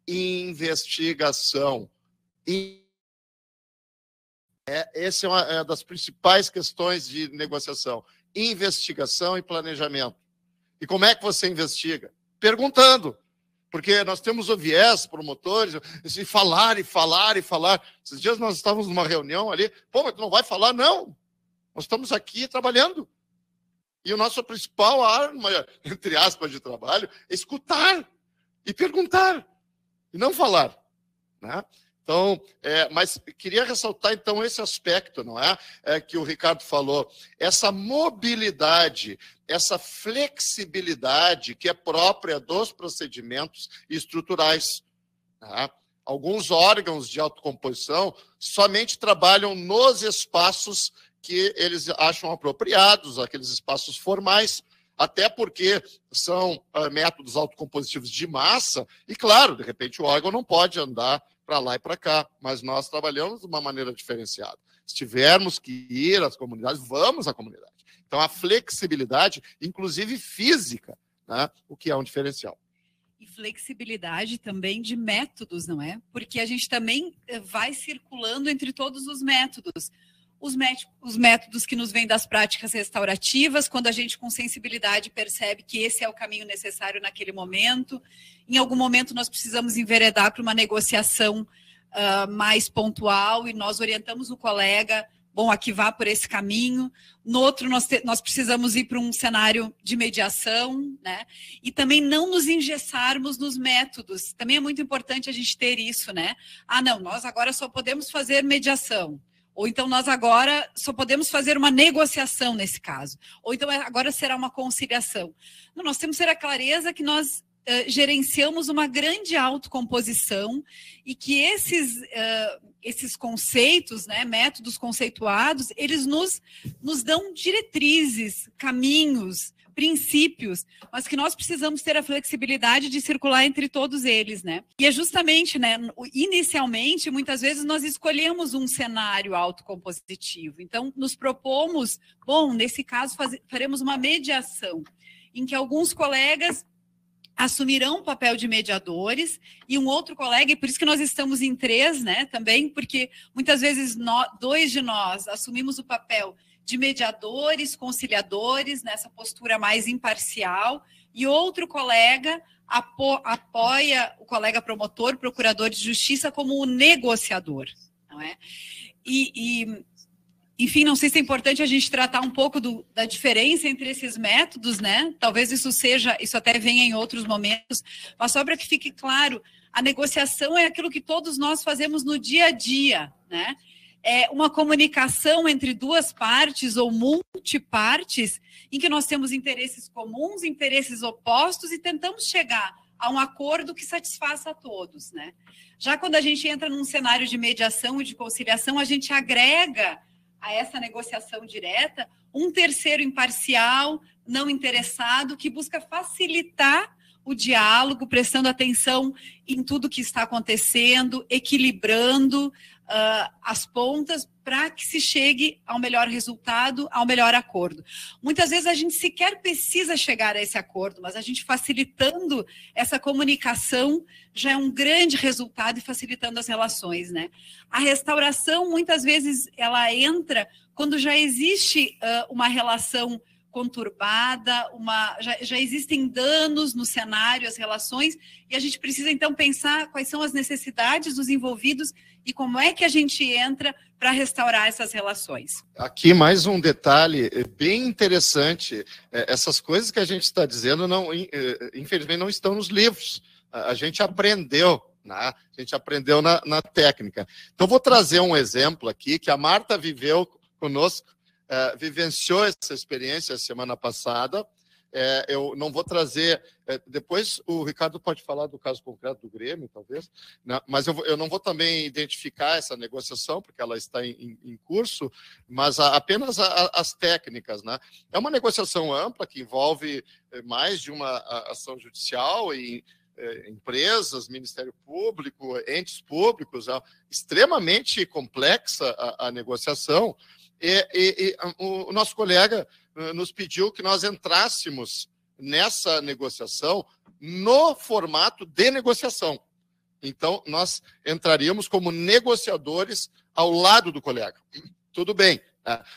Investigação. Essa é uma das principais questões de negociação. Investigação e planejamento. E como é que você investiga? Perguntando. Porque nós temos o viés, promotores, de falar e falar e falar. Esses dias nós estávamos numa reunião ali. Pô, mas tu não vai falar? Não. Nós estamos aqui trabalhando. E a nossa principal arma, entre aspas, de trabalho, é escutar e perguntar. E não falar. Né? Então, mas queria ressaltar, então, esse aspecto, não é? Que o Ricardo falou, essa mobilidade, essa flexibilidade que é própria dos procedimentos estruturais. Tá? Alguns órgãos de autocomposição somente trabalham nos espaços que eles acham apropriados, aqueles espaços formais, até porque são métodos autocompositivos de massa, e, claro, de repente o órgão não pode andar para lá e para cá, mas nós trabalhamos de uma maneira diferenciada. Se tivermos que ir às comunidades, vamos à comunidade. Então, a flexibilidade, inclusive física, né, o que é um diferencial. E flexibilidade também de métodos, não é? Porque a gente também vai circulando entre todos os métodos. Os métodos que nos vêm das práticas restaurativas, quando a gente com sensibilidade percebe que esse é o caminho necessário naquele momento. Em algum momento nós precisamos enveredar para uma negociação mais pontual e nós orientamos o colega, bom, aqui vá por esse caminho. No outro nós precisamos ir para um cenário de mediação, né? E também não nos engessarmos nos métodos. Também é muito importante a gente ter isso, né? Não, nós agora só podemos fazer mediação. Ou então nós agora só podemos fazer uma negociação nesse caso. Ou então agora será uma conciliação. Não, nós temos que ter a clareza que nós gerenciamos uma grande autocomposição e que esses conceitos, né, métodos conceituados, eles nos dão diretrizes, caminhos, princípios, mas que nós precisamos ter a flexibilidade de circular entre todos eles, né? E é justamente, né, inicialmente, muitas vezes nós escolhemos um cenário autocompositivo. Então, nos propomos, bom, nesse caso, faremos uma mediação, em que alguns colegas assumirão o papel de mediadores, e um outro colega, e por isso que nós estamos em 3, né, também, porque muitas vezes 2 de nós assumimos o papel de mediadores, conciliadores, nessa postura mais imparcial, e outro colega apoia o colega promotor, procurador de justiça, como o negociador, não é? Enfim, não sei se é importante a gente tratar um pouco da diferença entre esses métodos, né? Talvez isso até venha em outros momentos, mas só para que fique claro, a negociação é aquilo que todos nós fazemos no dia a dia, né? É uma comunicação entre duas partes ou multipartes em que nós temos interesses comuns, interesses opostos e tentamos chegar a um acordo que satisfaça a todos, né? Já quando a gente entra num cenário de mediação e de conciliação, a gente agrega a essa negociação direta um terceiro imparcial, não interessado, que busca facilitar o diálogo, prestando atenção em tudo que está acontecendo, equilibrando as pontas para que se chegue ao melhor resultado, ao melhor acordo. Muitas vezes a gente sequer precisa chegar a esse acordo, mas a gente facilitando essa comunicação já é um grande resultado e facilitando as relações, né? A restauração, muitas vezes, ela entra quando já existe uma relação conturbada, já existem danos no cenário, as relações, e a gente precisa, então, pensar quais são as necessidades dos envolvidos e como é que a gente entra para restaurar essas relações. Aqui mais um detalhe bem interessante, essas coisas que a gente está dizendo, infelizmente, não estão nos livros, a gente aprendeu, né? A gente aprendeu na técnica. Então, vou trazer um exemplo aqui que a Marta viveu conosco, vivenciou essa experiência semana passada. Eu não vou trazer... depois o Ricardo pode falar do caso concreto do Grêmio, talvez, né? Mas eu não vou também identificar essa negociação, porque ela está em curso, mas apenas as técnicas, né? É uma negociação ampla que envolve mais de uma ação judicial e empresas, Ministério Público, entes públicos, extremamente complexa a negociação. E o nosso colega nos pediu que nós entrássemos nessa negociação no formato de negociação. Então, nós entraríamos como negociadores ao lado do colega. Tudo bem.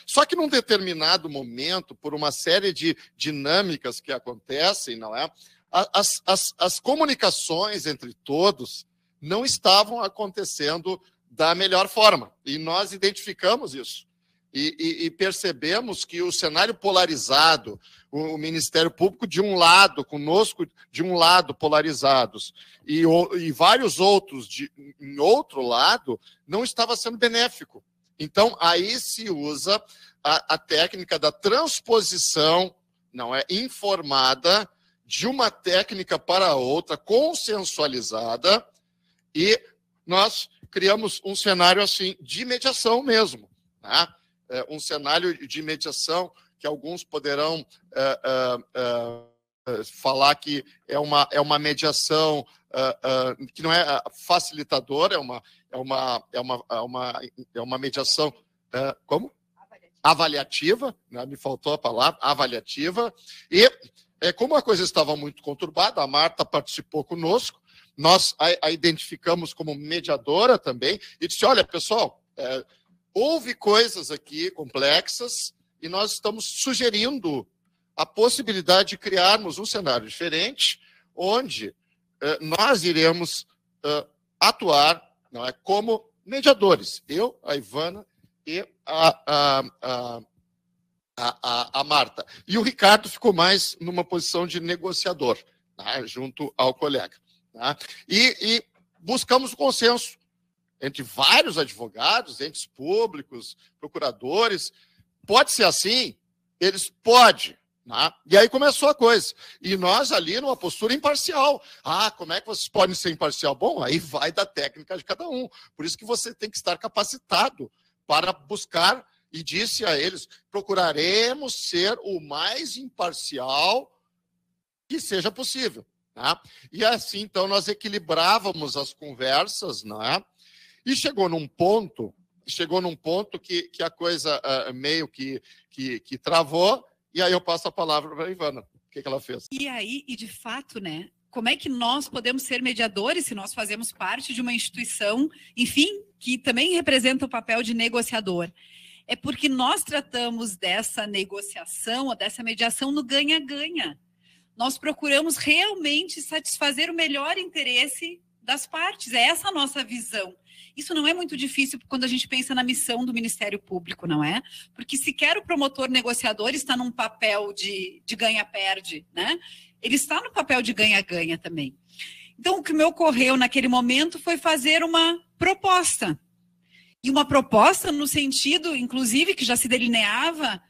Só que num determinado momento, por uma série de dinâmicas que acontecem, não é? As comunicações entre todos não estavam acontecendo da melhor forma. E nós identificamos isso. E percebemos que o cenário polarizado, o Ministério Público de um lado, conosco de um lado polarizados, e vários outros em outro lado, não estava sendo benéfico. Então, aí se usa a técnica da transposição, não é, informada, de uma técnica para outra, consensualizada, e nós criamos um cenário assim de mediação mesmo, tá? Um cenário de mediação que alguns poderão falar que é uma mediação que não é facilitadora, é uma mediação como? Avaliativa, né? Me faltou a palavra, avaliativa. E como a coisa estava muito conturbada, a Marta participou conosco, nós a identificamos como mediadora também, e disse, olha, pessoal, houve coisas aqui complexas e nós estamos sugerindo a possibilidade de criarmos um cenário diferente, onde nós iremos atuar, não é, como mediadores. Eu, a Ivana e a Marta. E o Ricardo ficou mais numa posição de negociador, tá, junto ao colega. Tá? E buscamos o consenso entre vários advogados, entes públicos, procuradores. Pode ser assim? Eles podem. Né? E aí começou a coisa. E nós ali numa postura imparcial. Como é que vocês podem ser imparcial? Bom, aí vai da técnica de cada um. Por isso que você tem que estar capacitado para buscar, e disse a eles, procuraremos ser o mais imparcial que seja possível. Né? E assim, então, nós equilibrávamos as conversas, né? E chegou num ponto que a coisa meio que travou, e aí eu passo a palavra para a Ivana. O que ela fez? E aí, e de fato, né, como é que nós podemos ser mediadores se nós fazemos parte de uma instituição, enfim, que também representa o papel de negociador? É porque nós tratamos dessa negociação ou dessa mediação no ganha-ganha. Nós procuramos realmente satisfazer o melhor interesse das partes. É essa a nossa visão. Isso não é muito difícil quando a gente pensa na missão do Ministério Público, não é? Porque sequer o promotor negociador está num papel de ganha-perde, né? Ele está no papel de ganha-ganha também. Então, o que me ocorreu naquele momento foi fazer uma proposta. E uma proposta no sentido, inclusive, que já se delineava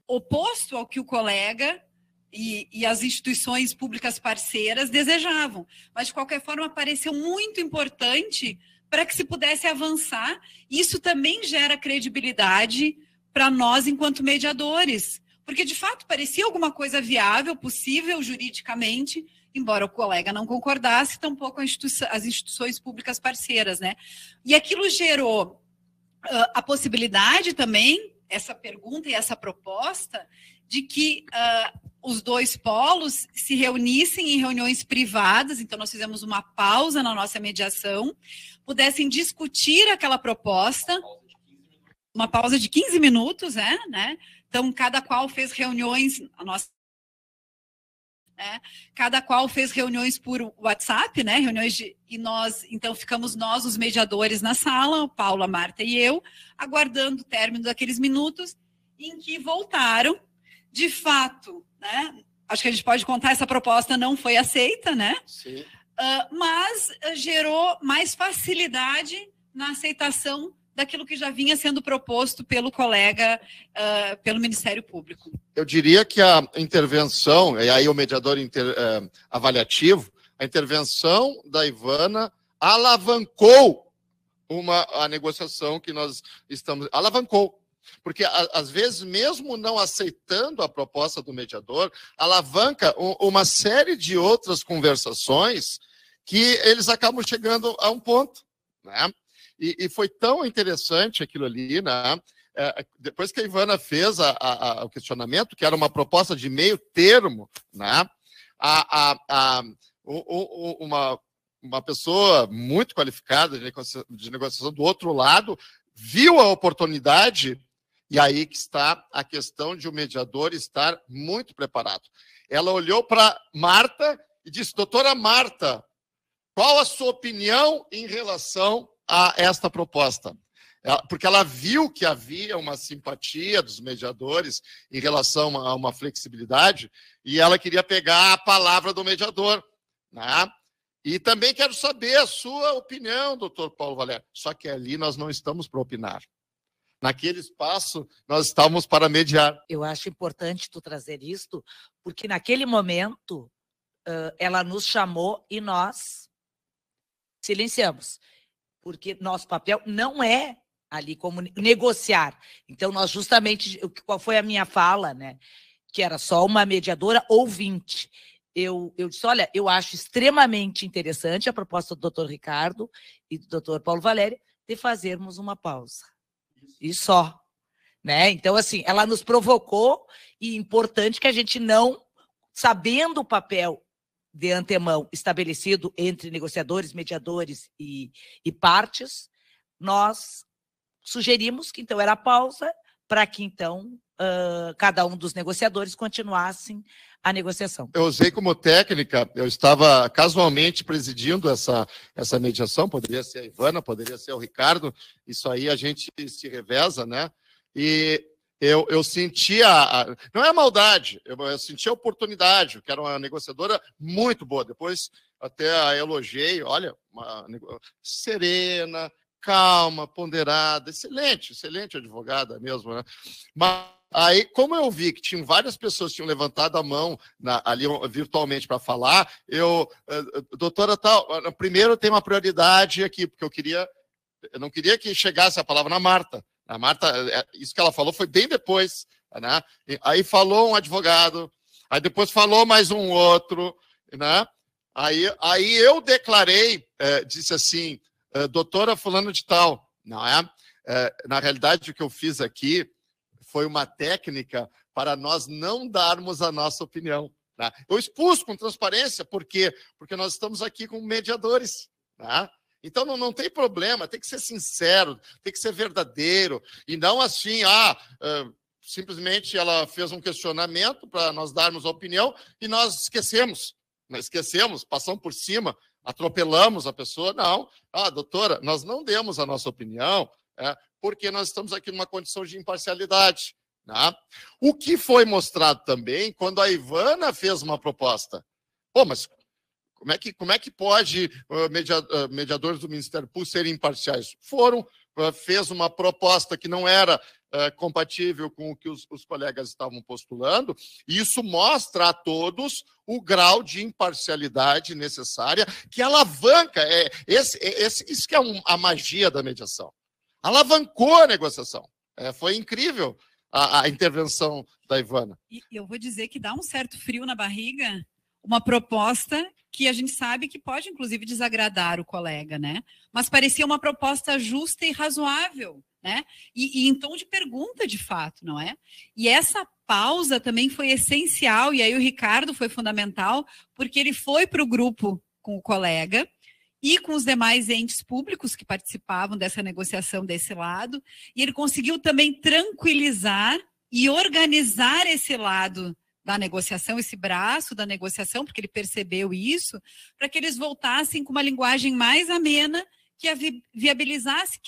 oposto ao que o colega e as instituições públicas parceiras desejavam. Mas, de qualquer forma, pareceu muito importante para que se pudesse avançar. Isso também gera credibilidade para nós enquanto mediadores. Porque, de fato, parecia alguma coisa viável, possível juridicamente, embora o colega não concordasse, tampouco as instituições públicas parceiras, né? E aquilo gerou a possibilidade também, essa pergunta e essa proposta, de que os dois polos se reunissem em reuniões privadas, então nós fizemos uma pausa na nossa mediação, pudessem discutir aquela proposta, uma pausa de 15 minutos, né? Então, cada qual fez reuniões, cada qual fez reuniões por WhatsApp, né? E nós, então, ficamos nós, os mediadores, na sala, o Paulo, a Marta e eu, aguardando o término daqueles minutos, em que voltaram. De fato, né? Acho que a gente pode contar, essa proposta não foi aceita, né? Sim. Mas gerou mais facilidade na aceitação daquilo que já vinha sendo proposto pelo colega, pelo Ministério Público. Eu diria que a intervenção, e aí o mediador avaliativo, a intervenção da Ivana alavancou a negociação que nós estamos... Alavancou. Porque, às vezes, mesmo não aceitando a proposta do mediador, alavanca uma série de outras conversações que eles acabam chegando a um ponto, né? E foi tão interessante aquilo ali, né? Depois que a Ivana fez o questionamento, que era uma proposta de meio termo, né? Uma pessoa muito qualificada de negociação do outro lado viu a oportunidade, e aí que está a questão de o mediador estar muito preparado. Ela olhou para Marta e disse: doutora Marta, qual a sua opinião em relação a esta proposta? Porque ela viu que havia uma simpatia dos mediadores em relação a uma flexibilidade, e ela queria pegar a palavra do mediador, né? E também quero saber a sua opinião, doutor Paulo Valério. Só que ali nós não estamos para opinar. Naquele espaço, nós estávamos para mediar. Eu acho importante tu trazer isto, porque naquele momento ela nos chamou e nós silenciamos. Porque nosso papel não é ali como negociar. Então, nós justamente... Qual foi a minha fala, né? Que era só uma mediadora ouvinte. Eu disse, olha, eu acho extremamente interessante a proposta do doutor Ricardo e do doutor Paulo Valério de fazermos uma pausa. E só. Né? Então, assim, ela nos provocou, e importante que a gente não, sabendo o papel de antemão estabelecido entre negociadores, mediadores e partes, nós sugerimos que, então, era a pausa para que, então, cada um dos negociadores continuassem a negociação. Eu usei como técnica, eu estava casualmente presidindo essa mediação, poderia ser a Ivana, poderia ser o Ricardo, isso aí a gente se reveza, né? E eu senti não é maldade, eu senti a oportunidade, que era uma negociadora muito boa, depois até a elogiei, olha, serena, calma, ponderada, excelente advogada mesmo, né? Mas aí, como eu vi que tinham várias pessoas que tinham levantado a mão ali virtualmente para falar, doutora tal, primeiro eu tenho uma prioridade aqui, porque eu não queria que chegasse a palavra na Marta. A Marta, isso que ela falou foi bem depois, né? Aí falou um advogado, aí depois falou mais um outro, né? Aí eu declarei, disse assim, doutora fulano de tal, não é? Na realidade, o que eu fiz aqui foi uma técnica para nós não darmos a nossa opinião, Tá? Eu expus com transparência, por quê? Porque nós estamos aqui com mediadores. Tá? Então, não tem problema, tem que ser sincero, tem que ser verdadeiro, e não assim, simplesmente ela fez um questionamento para nós darmos a opinião e nós esquecemos, passamos por cima, atropelamos a pessoa. Não, doutora, nós não demos a nossa opinião, porque nós estamos aqui numa condição de imparcialidade. Tá? O que foi mostrado também quando a Ivana fez uma proposta. Pô, mas como é que pode mediadores do Ministério Público serem imparciais? Fez uma proposta que não era compatível com o que os colegas estavam postulando, e isso mostra a todos o grau de imparcialidade necessária que alavanca. Isso que é a magia da mediação. Alavancou a negociação. Foi incrível a intervenção da Ivana. E eu vou dizer que dá um certo frio na barriga uma proposta que a gente sabe que pode, inclusive, desagradar o colega, né? Mas parecia uma proposta justa e razoável, né? E em tom de pergunta, de fato, não é? E essa pausa também foi essencial, e aí o Ricardo foi fundamental, porque ele foi para o grupo com o colega e com os demais entes públicos que participavam dessa negociação desse lado, e ele conseguiu também tranquilizar e organizar esse lado da negociação, esse braço da negociação, porque ele percebeu isso, para que eles voltassem com uma linguagem mais amena, que a viabilizasse,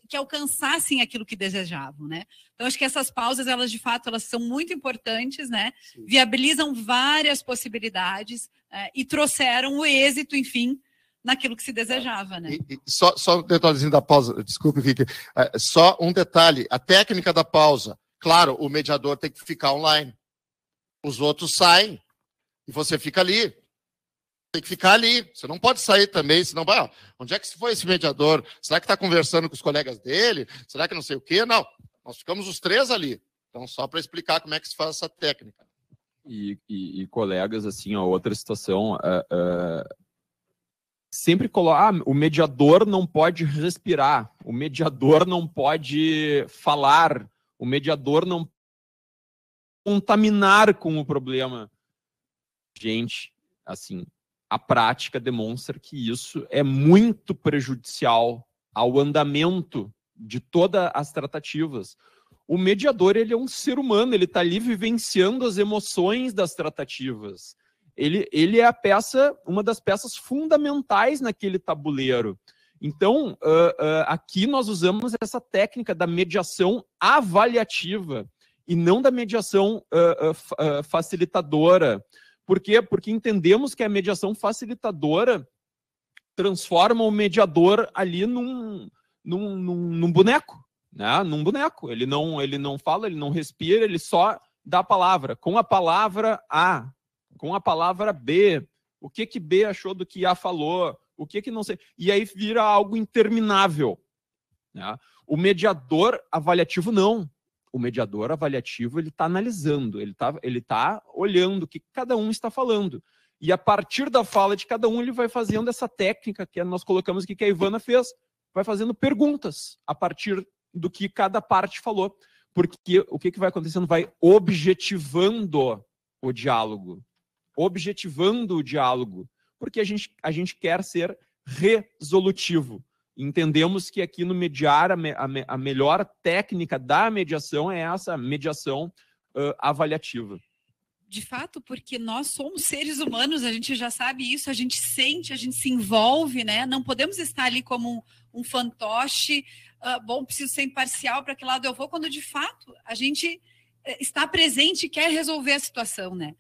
que alcançassem aquilo que desejavam, né? Então, acho que essas pausas, elas de fato, elas são muito importantes, né? Sim. Viabilizam várias possibilidades e trouxeram o êxito, enfim, naquilo que se desejava, né? Só um detalhezinho da pausa, desculpe, Vicky, só um detalhe, a técnica da pausa, claro, o mediador tem que ficar online, os outros saem e você fica ali. Tem que ficar ali. Você não pode sair também, senão vai. Onde é que foi esse mediador? Será que está conversando com os colegas dele? Será que não sei o quê? Não. Nós ficamos os três ali. Então, só para explicar como é que se faz essa técnica. E colegas, assim, outra situação, sempre coloca, o mediador não pode respirar, o mediador não pode falar, o mediador não contaminar com o problema. Gente, assim, a prática demonstra que isso é muito prejudicial ao andamento de todas as tratativas. O mediador, ele é um ser humano, ele está ali vivenciando as emoções das tratativas. Ele é uma das peças fundamentais naquele tabuleiro. Então, aqui nós usamos essa técnica da mediação avaliativa e não da mediação facilitadora. Por quê? Porque entendemos que a mediação facilitadora transforma o mediador ali num boneco, né? Num boneco. Ele não fala, ele não respira, ele só dá a palavra. Com a palavra A, com a palavra B, o que B achou do que A falou, o que não sei. E aí vira algo interminável, né? O mediador avaliativo não. O mediador avaliativo, ele está analisando, ele tá olhando o que cada um está falando. E a partir da fala de cada um, ele vai fazendo essa técnica que nós colocamos aqui, que a Ivana fez, vai fazendo perguntas a partir do que cada parte falou. Porque o que vai acontecendo? Vai objetivando o diálogo. Objetivando o diálogo. Porque a gente quer ser resolutivo. Entendemos que aqui no mediar, a melhor técnica da mediação é essa mediação avaliativa. De fato, porque nós somos seres humanos, a gente já sabe isso, a gente sente, a gente se envolve, né? Não podemos estar ali como um fantoche, preciso ser imparcial, para que lado eu vou, quando de fato a gente está presente e quer resolver a situação, né?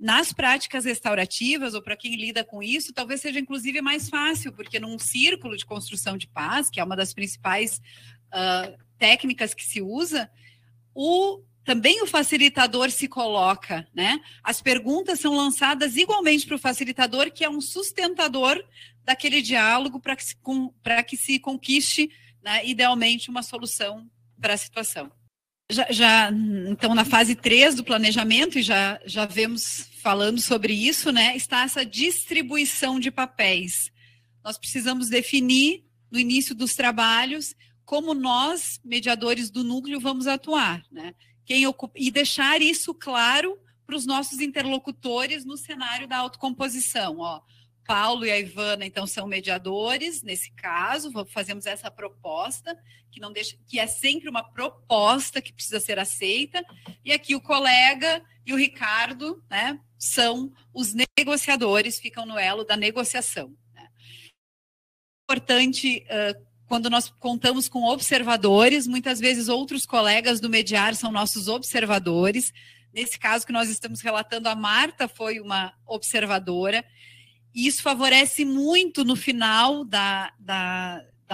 Nas práticas restaurativas, ou para quem lida com isso, talvez seja inclusive mais fácil, porque num círculo de construção de paz, que é uma das principais técnicas que se usa, também o facilitador se coloca, né? As perguntas são lançadas igualmente para o facilitador, que é um sustentador daquele diálogo para que se conquiste, né, idealmente, uma solução para a situação. Então, na fase 3 do planejamento, e já vemos falando sobre isso, né, está essa distribuição de papéis. Nós precisamos definir, no início dos trabalhos, como nós, mediadores do núcleo, vamos atuar, né? E deixar isso claro para os nossos interlocutores no cenário da autocomposição. Ó, Paulo e a Ivana, então, são mediadores, nesse caso, fazemos essa proposta, que não deixa, que é sempre uma proposta que precisa ser aceita, e aqui o colega e o Ricardo, né, são os negociadores, ficam no elo da negociação. Né. Importante, quando nós contamos com observadores, muitas vezes outros colegas do mediar são nossos observadores. Nesse caso que nós estamos relatando, a Marta foi uma observadora, e isso favorece muito no final da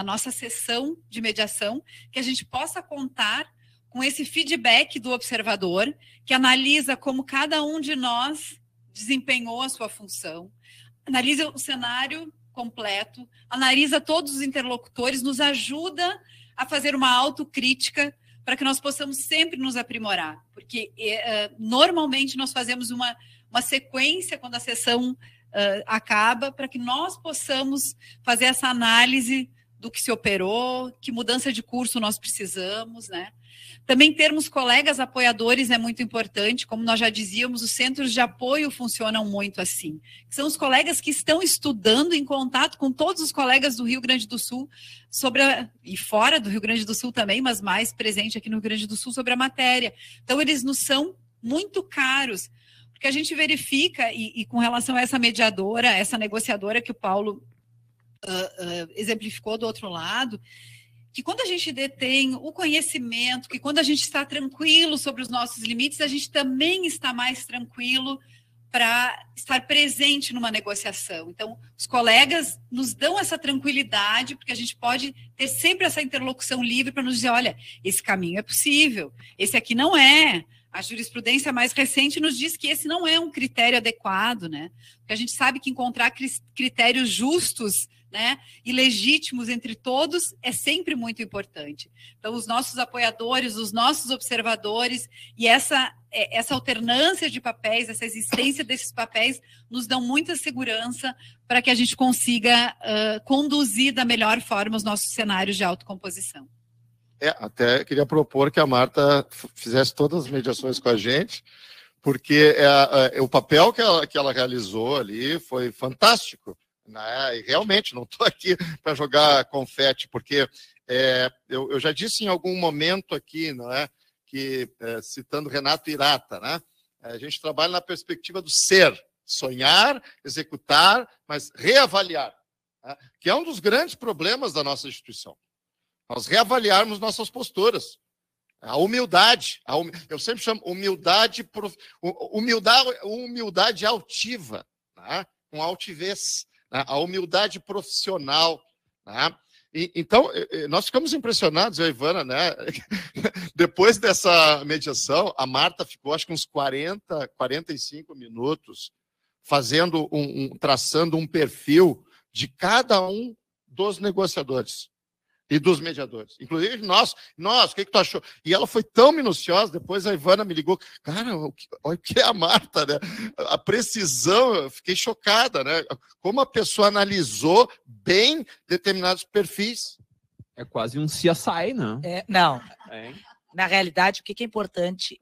nossa sessão de mediação, que a gente possa contar com esse feedback do observador, que analisa como cada um de nós desempenhou a sua função, analisa o cenário completo, analisa todos os interlocutores, nos ajuda a fazer uma autocrítica para que nós possamos sempre nos aprimorar, porque normalmente nós fazemos uma sequência quando a sessão acaba, para que nós possamos fazer essa análise do que se operou, que mudança de curso nós precisamos, né? Também termos colegas apoiadores é muito importante, como nós já dizíamos, os centros de apoio funcionam muito assim. São os colegas que estão estudando em contato com todos os colegas do Rio Grande do Sul, e fora do Rio Grande do Sul também, mas mais presente aqui no Rio Grande do Sul sobre a matéria. Então, eles nos são muito caros, porque a gente verifica, e com relação a essa mediadora, essa negociadora que o Paulo exemplificou do outro lado, que quando a gente detém o conhecimento, que quando a gente está tranquilo sobre os nossos limites, a gente também está mais tranquilo para estar presente numa negociação. Então, os colegas nos dão essa tranquilidade, porque a gente pode ter sempre essa interlocução livre para nos dizer, olha, esse caminho é possível, esse aqui não é. A jurisprudência mais recente nos diz que esse não é um critério adequado, né? Porque a gente sabe que encontrar critérios justos, né, e legítimos entre todos é sempre muito importante. Então, os nossos apoiadores, os nossos observadores e essa alternância de papéis, essa existência desses papéis nos dão muita segurança para que a gente consiga conduzir da melhor forma os nossos cenários de autocomposição. Até queria propor que a Marta fizesse todas as mediações com a gente, porque o papel que ela realizou ali foi fantástico. Né? E realmente, não estou aqui para jogar confete, porque eu já disse em algum momento aqui, não é, que, citando Renato Hirata, né, a gente trabalha na perspectiva do ser, sonhar, executar, mas reavaliar, né, que é um dos grandes problemas da nossa instituição. Nós reavaliarmos nossas posturas. A humildade, eu sempre chamo humildade altiva, né? Com altivez, né? A humildade profissional. Né? Então, nós ficamos impressionados, eu e a Ivana, né? Depois dessa mediação, a Marta ficou, acho que uns 40, 45 minutos, traçando um perfil de cada um dos negociadores e dos mediadores. Inclusive nós, o que tu achou? E ela foi tão minuciosa, depois a Ivana me ligou, cara, olha o que é a Marta, né? A precisão, eu fiquei chocada, né? Como a pessoa analisou bem determinados perfis. É quase um CSI, né? Não. Na realidade, o que é importante,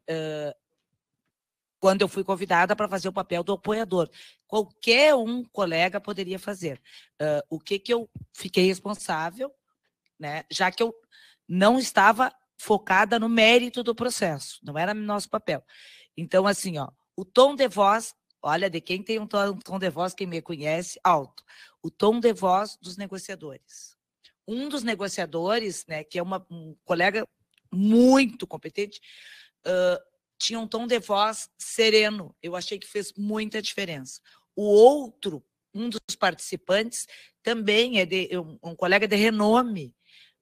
quando eu fui convidada para fazer o papel do apoiador, qualquer um colega poderia fazer. O que eu fiquei responsável, né, já que eu não estava focada no mérito do processo, não era nosso papel. Então, assim, ó, o tom de voz, olha, de quem tem um tom de voz, quem me conhece, alto. O tom de voz dos negociadores. Um dos negociadores, né, que é um colega muito competente, tinha um tom de voz sereno. Eu achei que fez muita diferença. O outro, um dos participantes, também é um colega de renome,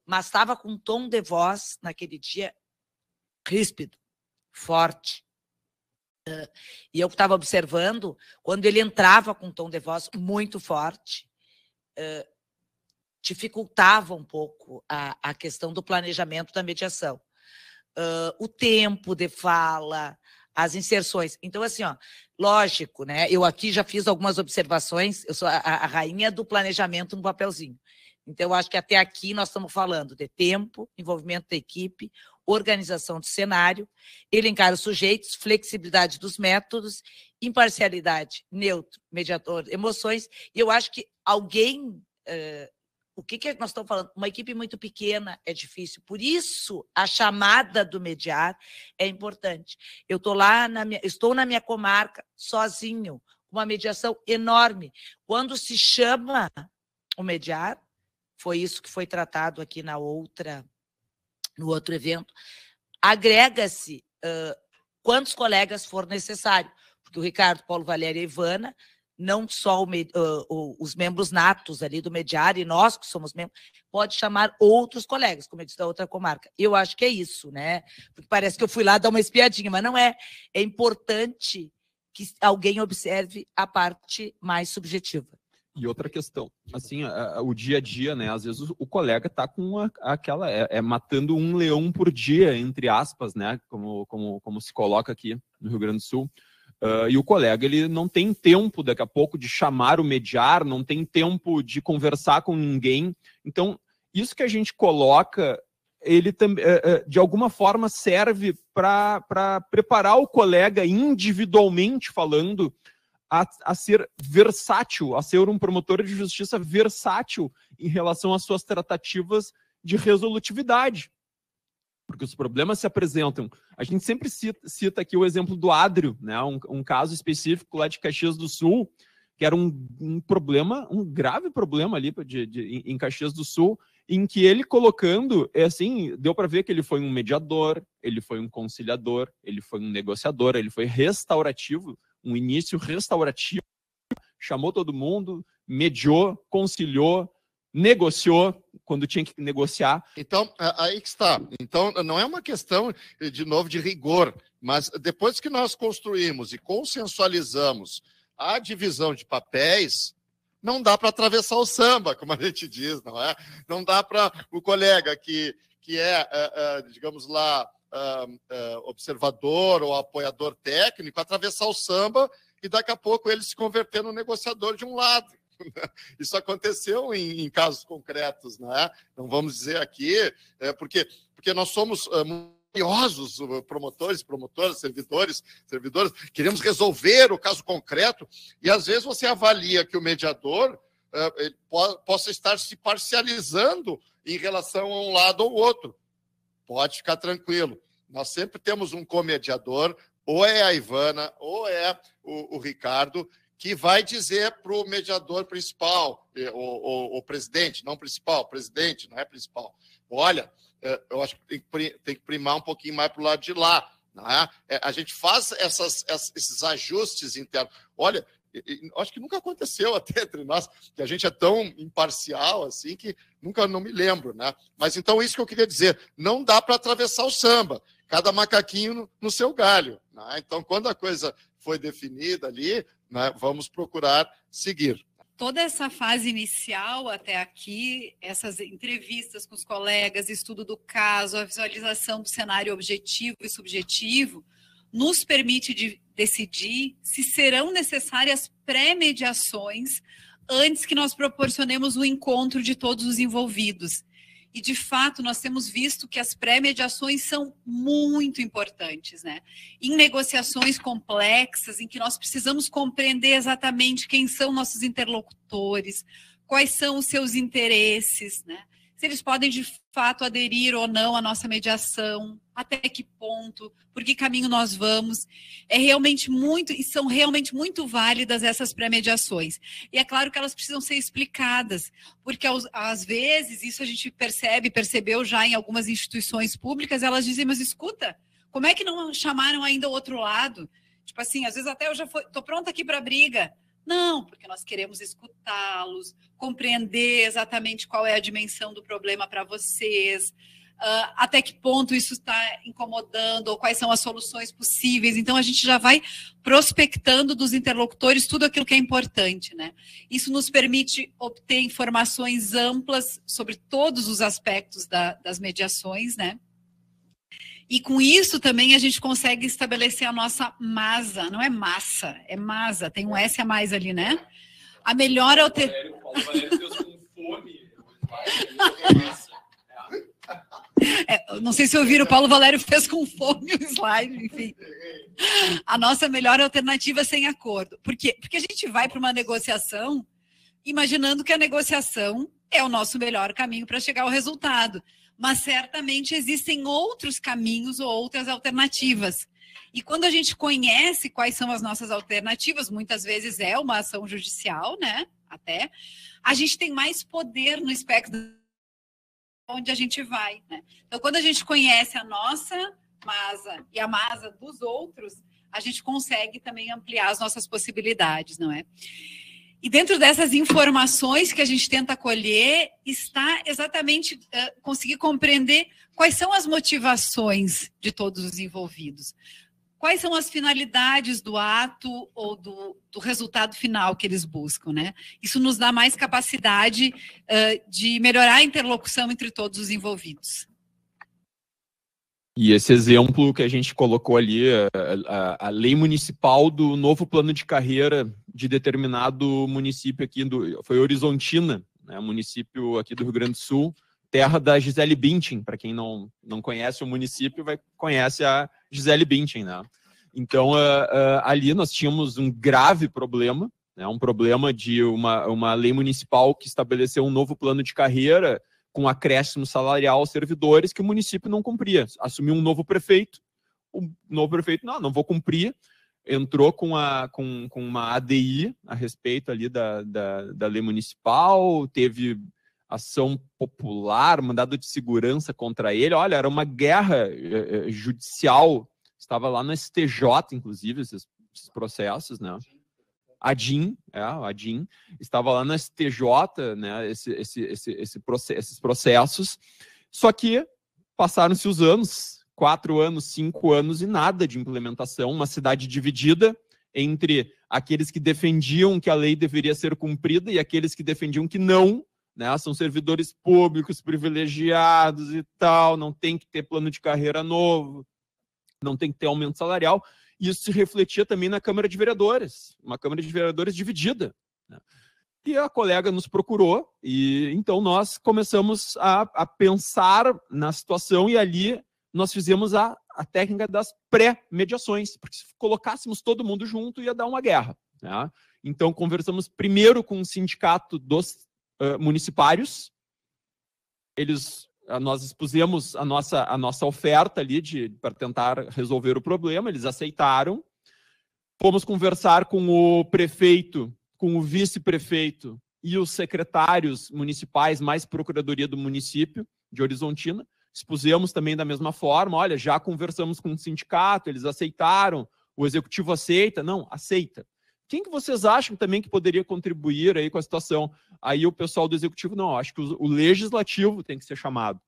mas estava com um tom de voz, naquele dia, ríspido, forte. E eu estava observando, quando ele entrava com um tom de voz muito forte, dificultava um pouco a questão do planejamento da mediação. O tempo de fala, as inserções. Então, assim, ó, lógico, né? Eu aqui já fiz algumas observações, eu sou a rainha do planejamento no papelzinho. Então, eu acho que até aqui nós estamos falando de tempo, envolvimento da equipe, organização do cenário, elencar os sujeitos, flexibilidade dos métodos, imparcialidade, neutro, mediador, emoções. E eu acho que alguém... o que nós estamos falando? Uma equipe muito pequena é difícil. Por isso, a chamada do mediar é importante. Eu estou na minha comarca, sozinho, uma mediação enorme. Quando se chama o mediar, foi isso que foi tratado aqui no outro evento, agrega-se quantos colegas for necessário, porque o Ricardo, Paulo Valério e a Ivana, não só os membros natos ali do mediar, e nós que somos membros, pode chamar outros colegas, como eu disse, da outra comarca. Eu acho que é isso, né? Porque parece que eu fui lá dar uma espiadinha, mas não é. É importante que alguém observe a parte mais subjetiva. E outra questão, assim, o dia a dia, né? Às vezes o colega está com aquela matando um leão por dia, entre aspas, né? Como se coloca aqui no Rio Grande do Sul. E o colega, ele não tem tempo daqui a pouco de chamar o mediar, não tem tempo de conversar com ninguém. Então, isso que a gente coloca, ele também, de alguma forma, serve para preparar o colega individualmente falando a ser versátil, a ser um promotor de justiça versátil em relação às suas tratativas de resolutividade. Porque os problemas se apresentam. A gente sempre cita aqui o exemplo do Adrio, né? Um caso específico lá de Caxias do Sul, que era um problema, um grave problema ali em Caxias do Sul, em que ele colocando, assim, deu para ver que ele foi um mediador, ele foi um conciliador, ele foi um negociador, ele foi restaurativo, um início restaurativo, chamou todo mundo, mediou, conciliou, negociou quando tinha que negociar. Então, aí que está. Então, não é uma questão, de novo, de rigor, mas depois que nós construímos e consensualizamos a divisão de papéis, não dá para atravessar o samba, como a gente diz, não é? Não dá para o colega que é, digamos lá, observador ou apoiador técnico atravessar o samba e daqui a pouco ele se converter no negociador de um lado. Isso aconteceu em casos concretos, né? Não vamos dizer aqui, porque nós somos curiosos, promotores, servidores, queremos resolver o caso concreto, e às vezes você avalia que o mediador ele possa estar se parcializando em relação a um lado ou outro. Pode ficar tranquilo. Nós sempre temos um comediador, ou é a Ivana, ou é o Ricardo, que vai dizer para o mediador principal, o presidente, não principal, presidente, não é principal. Olha, eu acho que tem que primar um pouquinho mais para o lado de lá. Não é? A gente faz esses ajustes internos. Olha, acho que nunca aconteceu até entre nós, que a gente é tão imparcial assim que não me lembro, né? Mas então isso que eu queria dizer, não dá para atravessar o samba, cada macaquinho no seu galho, né? Então, quando a coisa foi definida ali, né, vamos procurar seguir. Toda essa fase inicial até aqui, essas entrevistas com os colegas, estudo do caso, a visualização do cenário objetivo e subjetivo, nos permite decidir se serão necessárias pré-mediações antes que nós proporcionemos o encontro de todos os envolvidos. E, de fato, nós temos visto que as pré-mediações são muito importantes, né? Em negociações complexas, em que nós precisamos compreender exatamente quem são nossos interlocutores, quais são os seus interesses, né? Se eles podem, de fato, aderir ou não à nossa mediação, até que ponto, por que caminho nós vamos. São realmente muito válidas essas pré-mediações. E é claro que elas precisam ser explicadas, porque às vezes, isso a gente percebeu já em algumas instituições públicas, elas dizem, mas escuta, como é que não chamaram ainda o outro lado? Tipo assim, às vezes até eu já estou pronta aqui para a briga. Não, porque nós queremos escutá-los, compreender exatamente qual é a dimensão do problema para vocês, até que ponto isso está incomodando, ou quais são as soluções possíveis. Então, a gente já vai prospectando dos interlocutores tudo aquilo que é importante, né? Isso nos permite obter informações amplas sobre todos os aspectos das mediações, né? E com isso também a gente consegue estabelecer a nossa masa, não é massa, é masa, tem um S a mais ali, né? A melhor Não sei se ouviram, o Paulo Valério fez com fome o slide, enfim. A nossa melhor alternativa sem acordo. Por quê? Porque a gente vai para uma negociação imaginando que a negociação é o nosso melhor caminho para chegar ao resultado. Mas certamente existem outros caminhos ou outras alternativas. E quando a gente conhece quais são as nossas alternativas, muitas vezes é uma ação judicial, né? Até, a gente tem mais poder no espectro onde a gente vai, né? Então, quando a gente conhece a nossa masa e a masa dos outros, a gente consegue também ampliar as nossas possibilidades, não é? E dentro dessas informações que a gente tenta colher, está exatamente conseguir compreender quais são as motivações de todos os envolvidos. Quais são as finalidades do ato ou do resultado final que eles buscam, né? Isso nos dá mais capacidade de melhorar a interlocução entre todos os envolvidos. E esse exemplo que a gente colocou ali, a lei municipal do novo plano de carreira de determinado município aqui, foi Horizontina, né, município aqui do Rio Grande do Sul, terra da Gisele Bündchen. Para quem não conhece o município, conhece a Gisele Bündchen, né? Então, ali nós tínhamos um grave problema, né, um problema de uma lei municipal que estabeleceu um novo plano de carreira com acréscimo salarial aos servidores que o município não cumpria. Assumiu um novo prefeito, o novo prefeito, não vou cumprir, entrou com uma ADI a respeito ali da lei municipal, teve ação popular, mandado de segurança contra ele. Olha, era uma guerra judicial, estava lá no STJ, inclusive, esses processos, né? A DIN estava lá no STJ, né, esses processos, só que passaram-se os anos, 4 anos, 5 anos e nada de implementação, uma cidade dividida entre aqueles que defendiam que a lei deveria ser cumprida e aqueles que defendiam que não, né, são servidores públicos privilegiados e tal, não tem que ter plano de carreira novo, não tem que ter aumento salarial. Isso se refletia também na Câmara de Vereadores, uma Câmara de Vereadores dividida, né? E a colega nos procurou, e então nós começamos a pensar na situação, e ali nós fizemos a técnica das pré-mediações, porque se colocássemos todo mundo junto, ia dar uma guerra, né? Então conversamos primeiro com o sindicato dos municipários, nós expusemos a nossa oferta ali para tentar resolver o problema, eles aceitaram. Fomos conversar com o prefeito, com o vice-prefeito e os secretários municipais, mais procuradoria do município de Horizontina. Expusemos também da mesma forma, olha, já conversamos com o sindicato, eles aceitaram, o executivo aceita? Não, aceita. Quem que vocês acham também que poderia contribuir aí com a situação? Aí o pessoal do executivo, não, acho que o legislativo tem que ser chamado.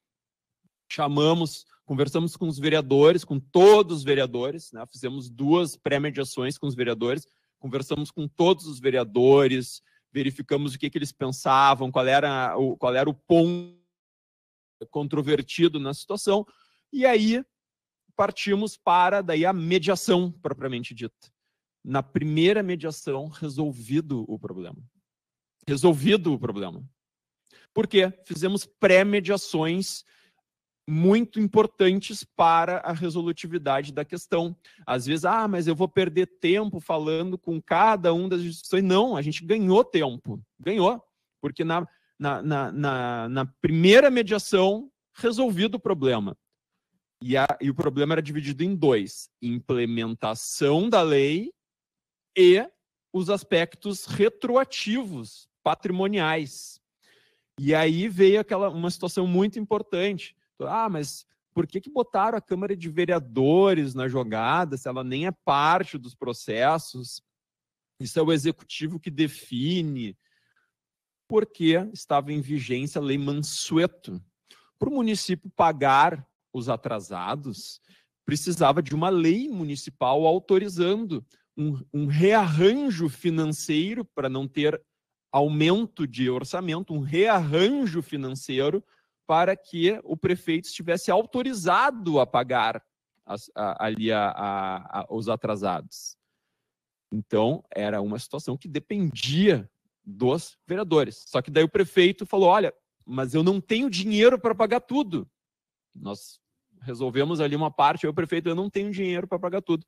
Chamamos, conversamos com os vereadores, com todos os vereadores, né? Fizemos 2 pré-mediações com os vereadores, conversamos com todos os vereadores, verificamos o que eles pensavam, qual era o ponto controvertido na situação, e aí partimos para daí a mediação propriamente dita. Na primeira mediação, resolvido o problema. Por quê? Fizemos pré-mediações muito importantes para a resolutividade da questão. Às vezes, mas eu vou perder tempo falando com cada uma das instituições. Não, a gente ganhou tempo. Ganhou. Porque na primeira mediação, resolvido o problema. E o problema era dividido em 2. Implementação da lei e os aspectos retroativos, patrimoniais. E aí veio uma situação muito importante. Mas por que botaram a Câmara de Vereadores na jogada, se ela nem é parte dos processos? Isso é o executivo que define. Porque estava em vigência a Lei Mansueto. Para o município pagar os atrasados, precisava de uma lei municipal autorizando um rearranjo financeiro para não ter aumento de orçamento, um rearranjo financeiro para que o prefeito estivesse autorizado a pagar os atrasados. Então, era uma situação que dependia dos vereadores. Só que daí o prefeito falou, olha, mas eu não tenho dinheiro para pagar tudo. Nós resolvemos ali uma parte, o prefeito, eu não tenho dinheiro para pagar tudo.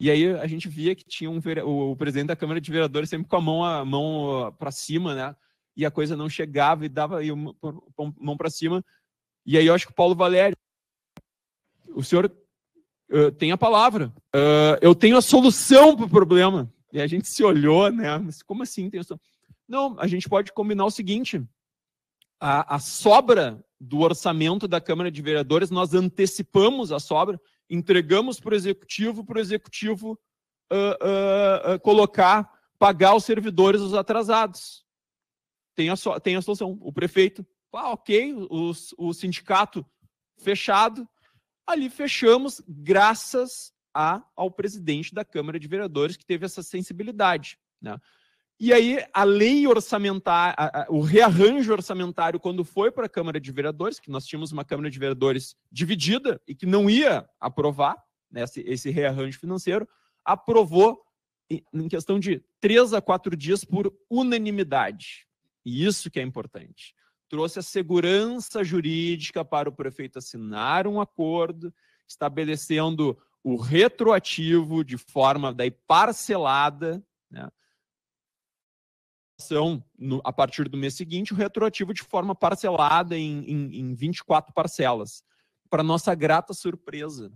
E aí a gente via que tinha o presidente da Câmara de Vereadores sempre com a mão para cima, né? E a coisa não chegava e dava aí mão para cima. E aí eu acho que o Paulo Valério, o senhor tem a palavra. Eu tenho a solução para o problema. E a gente se olhou, né? Mas como assim tem a solução? Não, a gente pode combinar o seguinte, a sobra do orçamento da Câmara de Vereadores, nós antecipamos a sobra, entregamos para o Executivo pagar os servidores, os atrasados. Tem a solução. O prefeito, ok, o sindicato fechado, ali fechamos graças ao presidente da Câmara de Vereadores, que teve essa sensibilidade, né? E aí, a lei orçamentária, o rearranjo orçamentário, quando foi para a Câmara de Vereadores, que nós tínhamos uma Câmara de Vereadores dividida e que não ia aprovar, né, esse rearranjo financeiro, aprovou em questão de 3 a 4 dias por unanimidade. E isso que é importante. Trouxe a segurança jurídica para o prefeito assinar um acordo, estabelecendo o retroativo de forma daí parcelada, né? A partir do mês seguinte, o retroativo de forma parcelada em 24 parcelas. Para nossa grata surpresa.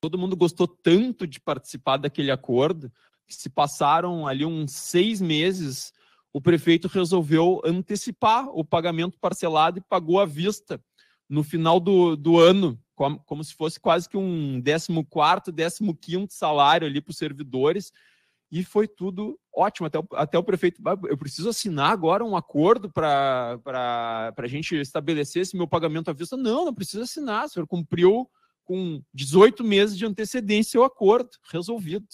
Todo mundo gostou tanto de participar daquele acordo, que se passaram ali uns 6 meses, o prefeito resolveu antecipar o pagamento parcelado e pagou à vista no final do ano, como se fosse quase que um 14º, 15º salário ali para os servidores. E foi tudo ótimo, até o prefeito, eu preciso assinar agora um acordo para a gente estabelecer esse meu pagamento à vista. Não precisa assinar, o senhor cumpriu com 18 meses de antecedência o acordo, resolvido.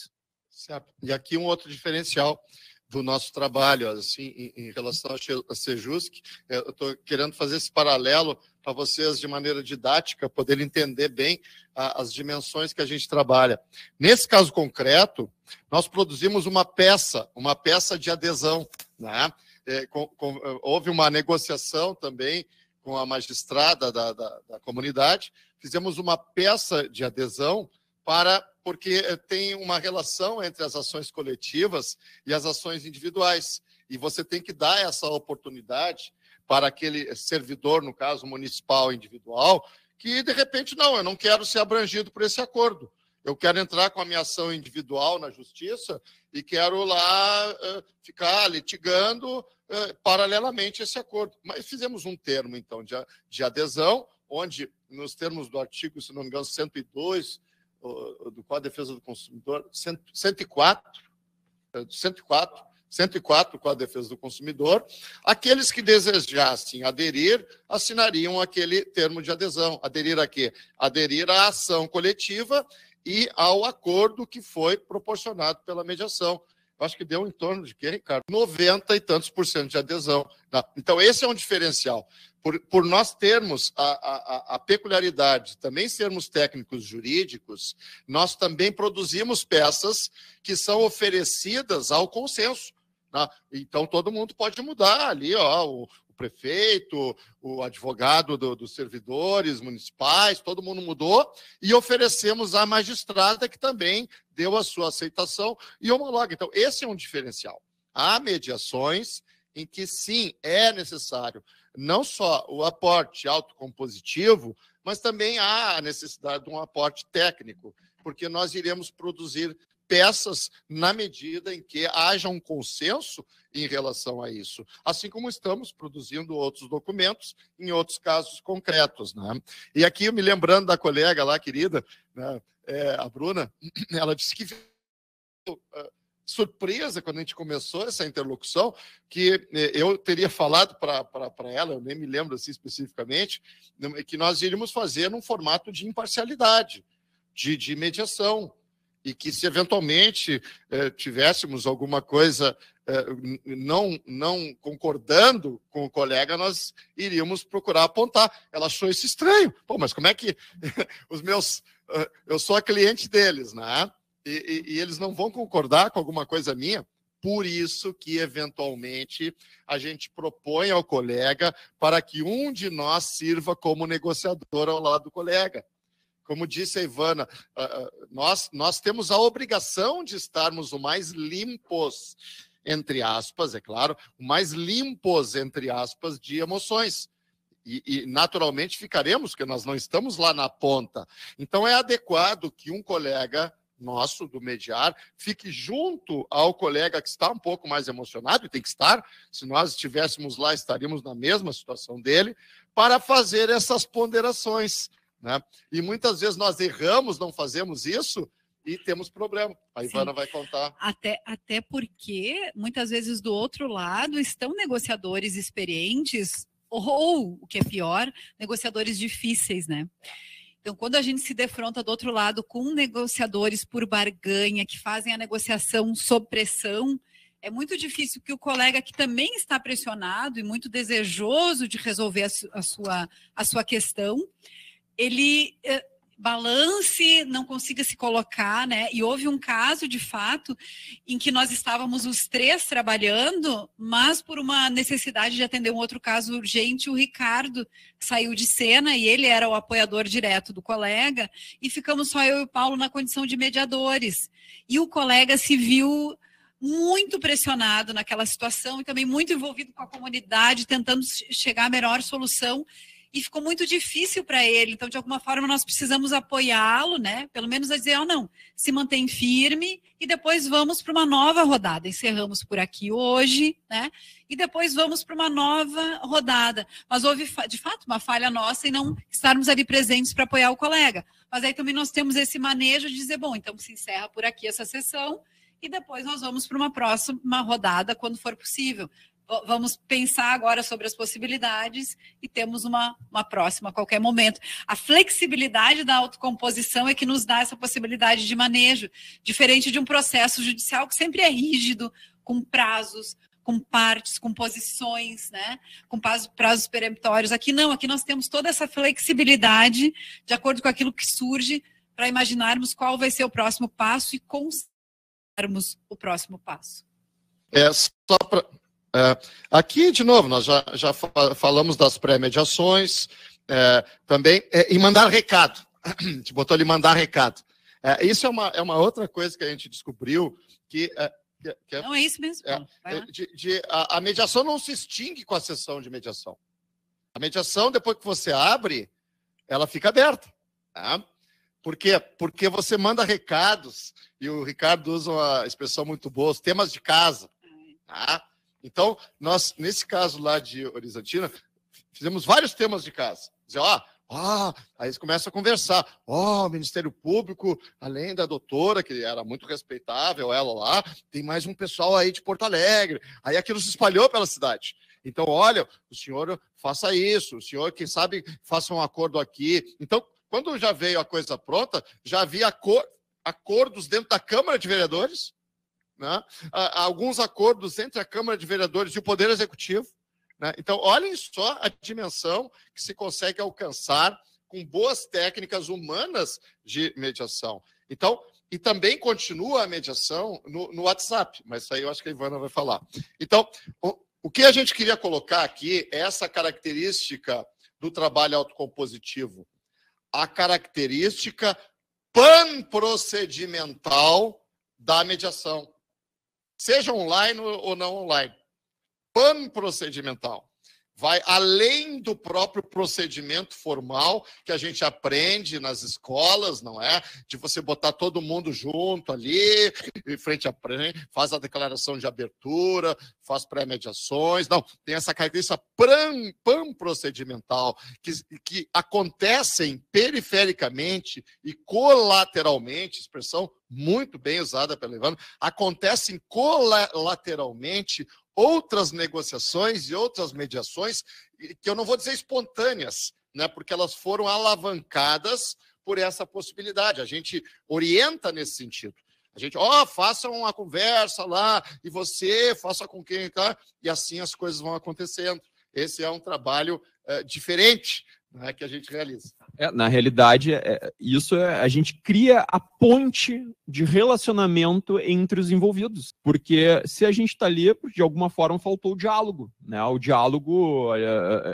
Certo. E aqui um outro diferencial do nosso trabalho, assim, em relação a Sejusc, eu estou querendo fazer esse paralelo para vocês, de maneira didática, poderem entender bem as dimensões que a gente trabalha. Nesse caso concreto, nós produzimos uma peça de adesão, né? Houve uma negociação também com a magistrada da comunidade, fizemos uma peça de adesão porque tem uma relação entre as ações coletivas e as ações individuais. E você tem que dar essa oportunidade para aquele servidor, no caso municipal individual, que, de repente, eu não quero ser abrangido por esse acordo. Eu quero entrar com a minha ação individual na justiça e quero lá ficar litigando paralelamente esse acordo. Mas fizemos um termo, então, de adesão, onde, nos termos do artigo, se não me engano, 102, do Código de Defesa do Consumidor, 104, Código de Defesa do Consumidor, aqueles que desejassem aderir, assinariam aquele termo de adesão. Aderir a quê? Aderir à ação coletiva e ao acordo que foi proporcionado pela mediação. Eu acho que deu em torno de quê, Ricardo? 90 e tantos % de adesão. Então, esse é um diferencial. Por nós termos a peculiaridade, também sermos técnicos jurídicos, nós também produzimos peças que são oferecidas ao consenso. Né? Então, todo mundo pode mudar ali, o prefeito, o advogado dos servidores municipais, todo mundo mudou, e oferecemos à magistrada, que também deu a sua aceitação e homologa. Então, esse é um diferencial. Há mediações em que, sim, é necessário não só o aporte autocompositivo, mas também há a necessidade de um aporte técnico, porque nós iremos produzir peças na medida em que haja um consenso em relação a isso, assim como estamos produzindo outros documentos em outros casos concretos, né? E aqui, me lembrando da colega lá, querida, né, a Bruna, ela disse que surpresa quando a gente começou essa interlocução, que eu teria falado para ela, eu nem me lembro assim especificamente, que nós iríamos fazer num formato de imparcialidade, de mediação, e que se eventualmente tivéssemos alguma coisa não concordando com o colega, nós iríamos procurar apontar. Ela achou isso estranho. Pô, mas como é que eu sou a cliente deles, né? E eles não vão concordar com alguma coisa minha? por isso que, eventualmente, a gente propõe ao colega para que um de nós sirva como negociador ao lado do colega. Como disse a Ivana, nós temos a obrigação de estarmos o mais limpos, entre aspas, é claro, o mais limpos, entre aspas, de emoções. E naturalmente ficaremos, porque nós não estamos lá na ponta. Então, é adequado que um colega nosso, do mediar, fique junto ao colega que está um pouco mais emocionado, e tem que estar, se nós estivéssemos lá, estaríamos na mesma situação dele, para fazer essas ponderações, né? E muitas vezes nós erramos, não fazemos isso, e temos problema. A Ivana vai contar. Até porque, muitas vezes, do outro lado, estão negociadores experientes, ou, o que é pior, negociadores difíceis, né? Então, quando a gente se defronta do outro lado com negociadores por barganha, que fazem a negociação sob pressão, é muito difícil que o colega que também está pressionado e muito desejoso de resolver a sua questão, ele balance, não consiga se colocar, né? E houve um caso, de fato, em que nós estávamos os três trabalhando, mas por uma necessidade de atender um outro caso urgente, o Ricardo saiu de cena e ele era o apoiador direto do colega, e ficamos só eu e o Paulo na condição de mediadores. E o colega se viu muito pressionado naquela situação e também muito envolvido com a comunidade, tentando chegar à melhor solução. E ficou muito difícil para ele. Então, de alguma forma, nós precisamos apoiá-lo, né? Pelo menos a dizer, não, se mantém firme e depois vamos para uma nova rodada. Encerramos por aqui hoje, né? E depois vamos para uma nova rodada. Mas houve, de fato, uma falha nossa em não estarmos ali presentes para apoiar o colega. Mas aí também nós temos esse manejo de dizer, bom, então se encerra por aqui essa sessão e depois nós vamos para uma próxima rodada quando for possível. Vamos pensar agora sobre as possibilidades e temos uma próxima a qualquer momento. A flexibilidade da autocomposição é que nos dá essa possibilidade de manejo, diferente de um processo judicial que sempre é rígido, com prazos, com partes, com posições, né? Com prazos peremptórios. Aqui não, aqui nós temos toda essa flexibilidade de acordo com aquilo que surge para imaginarmos qual vai ser o próximo passo e considerarmos o próximo passo. Só para... aqui, de novo, nós já falamos das pré-mediações, também, e mandar recado. A gente botou ali mandar recado. Isso é uma outra coisa que a gente descobriu, que não, é isso mesmo. A mediação não se extingue com a sessão de mediação. A mediação, depois que você abre, ela fica aberta. Tá? Por quê? Porque você manda recados, e o Ricardo usa uma expressão muito boa, os temas de casa. Tá? Então, nós, nesse caso lá de Horizontina, fizemos vários temas de casa. Dizer, aí eles começam a conversar. O Ministério Público, além da doutora, que era muito respeitável, ela lá, tem mais um pessoal aí de Porto Alegre. Aí aquilo se espalhou pela cidade. Então, olha, o senhor faça isso, o senhor, quem sabe, faça um acordo aqui. Então, quando já veio a coisa pronta, já havia acordos dentro da Câmara de Vereadores, né? Alguns acordos entre a Câmara de Vereadores e o Poder Executivo. Né? Então, olhem só a dimensão que se consegue alcançar com boas técnicas humanas de mediação. Então, e também continua a mediação no WhatsApp, mas isso aí eu acho que a Ivana vai falar. Então, o que a gente queria colocar aqui é essa característica do trabalho autocompositivo, a característica panprocedimental da mediação. Seja online ou não online. Panprocedimental. Vai além do próprio procedimento formal que a gente aprende nas escolas, não é? De você botar todo mundo junto ali, em frente à frente, faz a declaração de abertura, faz pré-mediações. Não, tem essa característica panprocedimental que acontecem perifericamente e colateralmente, expressão muito bem usada pela Ivana, acontecem colateralmente outras negociações e outras mediações, que eu não vou dizer espontâneas, né, porque elas foram alavancadas por essa possibilidade. A gente orienta nesse sentido. A gente, faça uma conversa lá, e você faça com quem está, e assim as coisas vão acontecendo. Esse é um trabalho diferente não é, que a gente realiza. Na realidade, a gente cria a ponte de relacionamento entre os envolvidos. Porque se a gente está ali, de alguma forma faltou o diálogo, né? O diálogo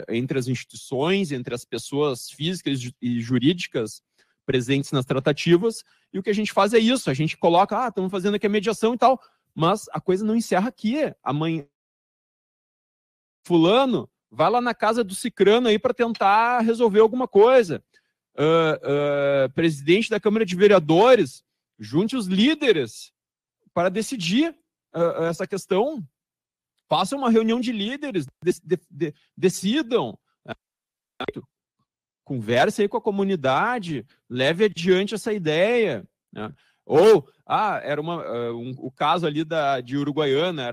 entre as instituições, entre as pessoas físicas e jurídicas presentes nas tratativas, e o que a gente faz é isso, a gente coloca, estamos fazendo aqui a mediação e tal, mas a coisa não encerra aqui. Amanhã, fulano vai lá na casa do cicrano aí para tentar resolver alguma coisa. Presidente da Câmara de Vereadores, junte os líderes para decidir essa questão. Façam uma reunião de líderes, decidam. Converse aí com a comunidade, leve adiante essa ideia, né? Ou, era o caso ali de Uruguaiana,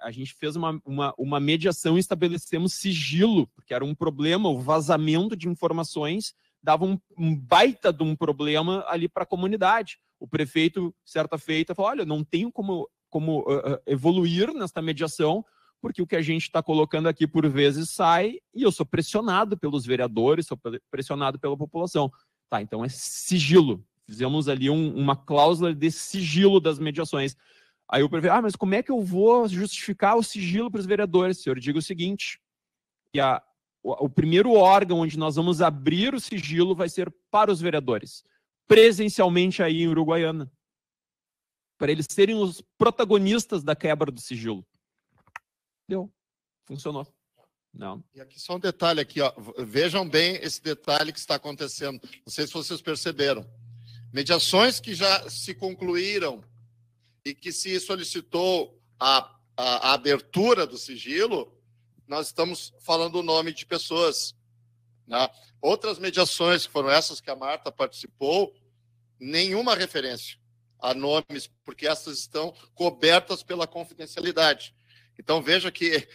a gente fez uma mediação e estabelecemos sigilo, porque era um problema, o vazamento de informações dava um baita de um problema ali para a comunidade. O prefeito, certa feita, falou, olha, não tenho como evoluir nesta mediação, porque o que a gente está colocando aqui por vezes sai e eu sou pressionado pelos vereadores, sou pressionado pela população. Tá, então é sigilo. Fizemos ali uma cláusula de sigilo das mediações. Aí o prefeito, mas como é que eu vou justificar o sigilo para os vereadores? O senhor diga o seguinte, que o primeiro órgão onde nós vamos abrir o sigilo vai ser para os vereadores, presencialmente aí em Uruguaiana, para eles serem os protagonistas da quebra do sigilo. Deu, funcionou. Não. E aqui só um detalhe aqui, ó. Vejam bem esse detalhe que está acontecendo. Não sei se vocês perceberam. Mediações que já se concluíram e que se solicitou a abertura do sigilo, nós estamos falando o nome de pessoas, né? Outras mediações, que foram essas que a Marta participou, nenhuma referência a nomes, porque essas estão cobertas pela confidencialidade. Então, veja que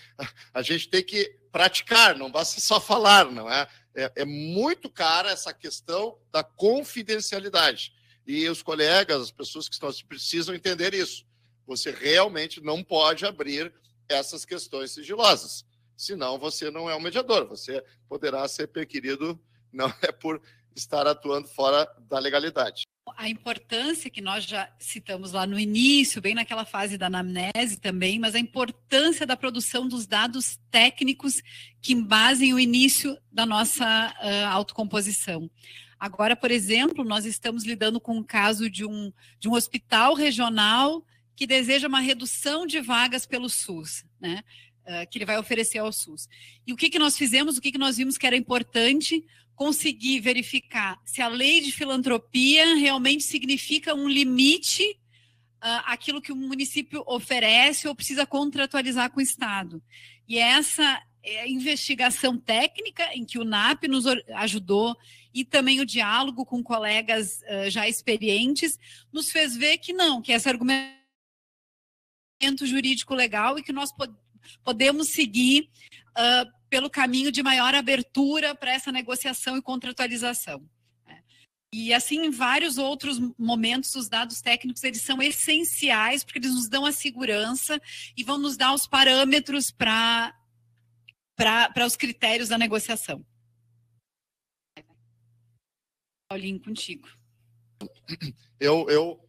a gente tem que praticar, não basta só falar, não é? É muito cara essa questão da confidencialidade. E os colegas, as pessoas que estão precisam entender isso. Você realmente não pode abrir essas questões sigilosas. Senão, você não é um mediador. Você poderá ser perquirido, não é por estar atuando fora da legalidade. A importância que nós já citamos lá no início, bem naquela fase da anamnese também, mas a importância da produção dos dados técnicos que embasem o início da nossa autocomposição. Agora, por exemplo, nós estamos lidando com um caso de um hospital regional que deseja uma redução de vagas pelo SUS, né? Que ele vai oferecer ao SUS. E o que nós fizemos, o que nós vimos que era importante? Conseguir verificar se a lei de filantropia realmente significa um limite àquilo que o município oferece ou precisa contratualizar com o Estado. E essa investigação técnica em que o NAP nos ajudou e também o diálogo com colegas já experientes nos fez ver que não, que esse argumento jurídico legal e que nós podemos seguir pelo caminho de maior abertura para essa negociação e contratualização. E assim, em vários outros momentos, os dados técnicos eles são essenciais, porque eles nos dão a segurança e vão nos dar os parâmetros para os critérios da negociação. Paulinho, contigo. Eu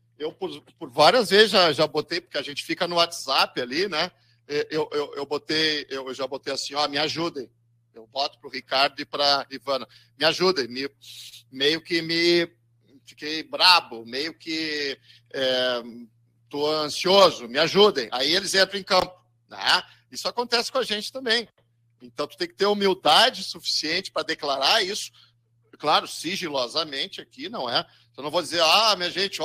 por várias vezes já botei, porque a gente fica no WhatsApp ali, né? Eu já botei assim, me ajudem. Eu boto para o Ricardo e para a Ivana. Me ajudem. Meio que fiquei brabo, meio que estou ansioso, me ajudem. Aí eles entram em campo, né? Isso acontece com a gente também. Então, tu tem que ter humildade suficiente para declarar isso, claro, sigilosamente aqui, não é? Eu não vou dizer, minha gente,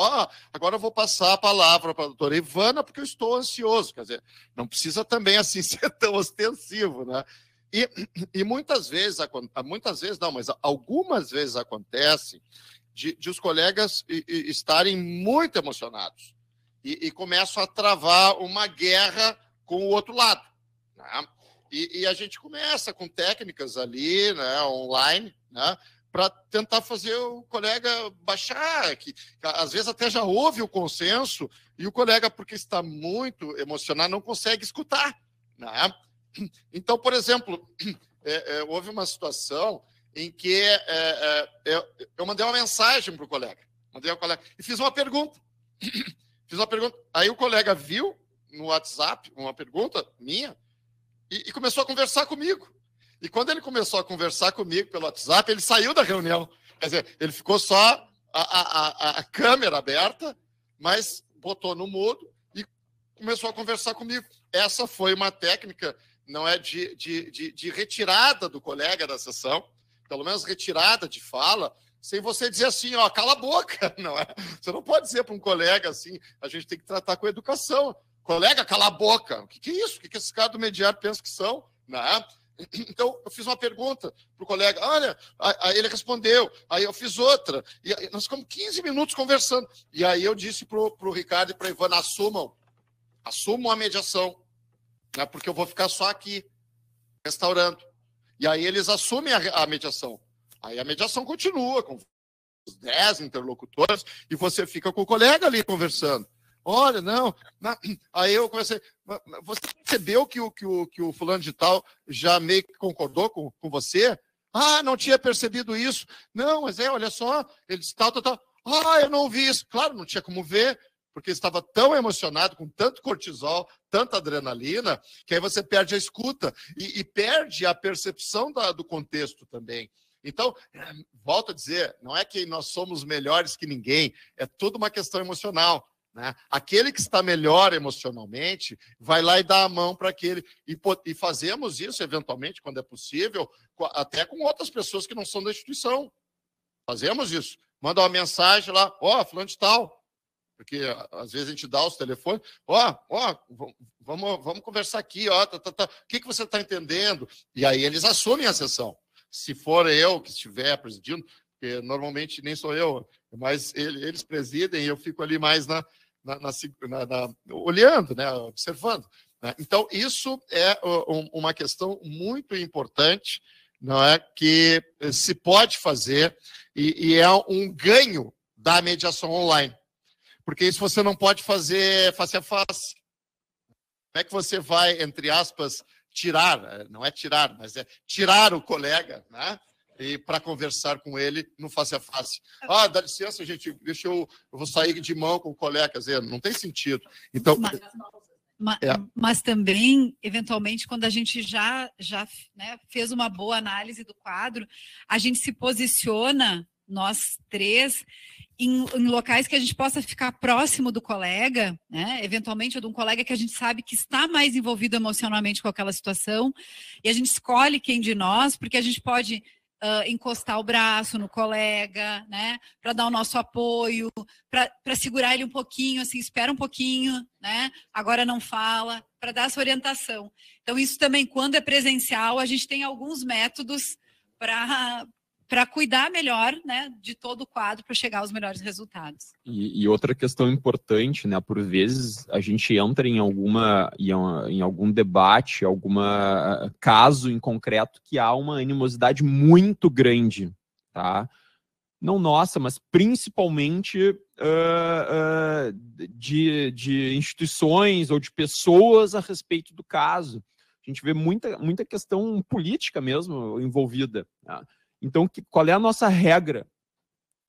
agora eu vou passar a palavra para a doutora Ivana porque eu estou ansioso. Quer dizer, não precisa também assim ser tão ostensivo, né? E muitas vezes não, mas algumas vezes acontece de os colegas estarem muito emocionados e começam a travar uma guerra com o outro lado, né? E a gente começa com técnicas ali, né, online, né, para tentar fazer o colega baixar, que às vezes até já houve o consenso, e o colega, porque está muito emocionado, não consegue escutar, né? Então, por exemplo, houve uma situação em que eu mandei uma mensagem para o colega. E fiz uma pergunta. Aí o colega viu no WhatsApp uma pergunta minha e começou a conversar comigo. E quando ele começou a conversar comigo pelo WhatsApp, ele saiu da reunião. Quer dizer, ele ficou só a câmera aberta, mas botou no mudo e começou a conversar comigo. Essa foi uma técnica, não é, de retirada do colega da sessão, pelo menos retirada de fala, sem você dizer assim, ó, cala a boca, não é? Você não pode dizer para um colega assim, a gente tem que tratar com educação. Colega, cala a boca. O que é isso? O que esses caras do mediário pensam que são? Não é? Então, eu fiz uma pergunta para o colega, olha, aí ele respondeu, aí eu fiz outra, e nós ficamos 15 minutos conversando. E aí eu disse para o Ricardo e para a Ivana, assumam a mediação, né, porque eu vou ficar só aqui, restaurando. E aí eles assumem a mediação. Aí a mediação continua com os 10 interlocutores e você fica com o colega ali conversando. Olha, não. Aí eu comecei. Você percebeu que o fulano de tal já meio que concordou com você? Ah, não tinha percebido isso. Não, mas olha só, ele disse tal. Ah, eu não vi isso. Claro, não tinha como ver, porque estava tão emocionado, com tanto cortisol, tanta adrenalina, que aí você perde a escuta e perde a percepção do contexto também. Então, volto a dizer, não é que nós somos melhores que ninguém, é tudo uma questão emocional. Né? Aquele que está melhor emocionalmente vai lá e dá a mão para aquele. E fazemos isso, eventualmente, quando é possível, até com outras pessoas que não são da instituição. Fazemos isso. Manda uma mensagem lá, fulano de tal. Porque às vezes a gente dá os telefones, vamos conversar aqui, o que você está entendendo? E aí eles assumem a sessão. Se for eu que estiver presidindo, porque normalmente nem sou eu, mas eles presidem e eu fico ali mais olhando, né, observando. Né? Então, isso é uma questão muito importante, não é, que se pode fazer e é um ganho da mediação online. Porque isso você não pode fazer face a face. Como é que você vai, entre aspas, tirar, não é tirar, mas é tirar o colega, né? E para conversar com ele no face a face. Ah, dá licença, gente, eu vou sair de mão com o colega, quer dizer, não tem sentido. Então, mas também, eventualmente, quando a gente já né, fez uma boa análise do quadro, a gente se posiciona, nós três, em locais que a gente possa ficar próximo do colega, né? Eventualmente, ou de um colega que a gente sabe que está mais envolvido emocionalmente com aquela situação, e a gente escolhe quem de nós, porque a gente pode encostar o braço no colega, né? Para dar o nosso apoio, para segurar ele um pouquinho, assim, espera um pouquinho, né? Agora não fala, para dar essa orientação. Então, isso também, quando é presencial, a gente tem alguns métodos para cuidar melhor, né, de todo o quadro para chegar aos melhores resultados. E outra questão importante, né, por vezes a gente entra em algum debate, algum caso em concreto que há uma animosidade muito grande, tá? Não nossa, mas principalmente de instituições ou de pessoas a respeito do caso. A gente vê muita questão política mesmo envolvida, tá? Então, qual é a nossa regra?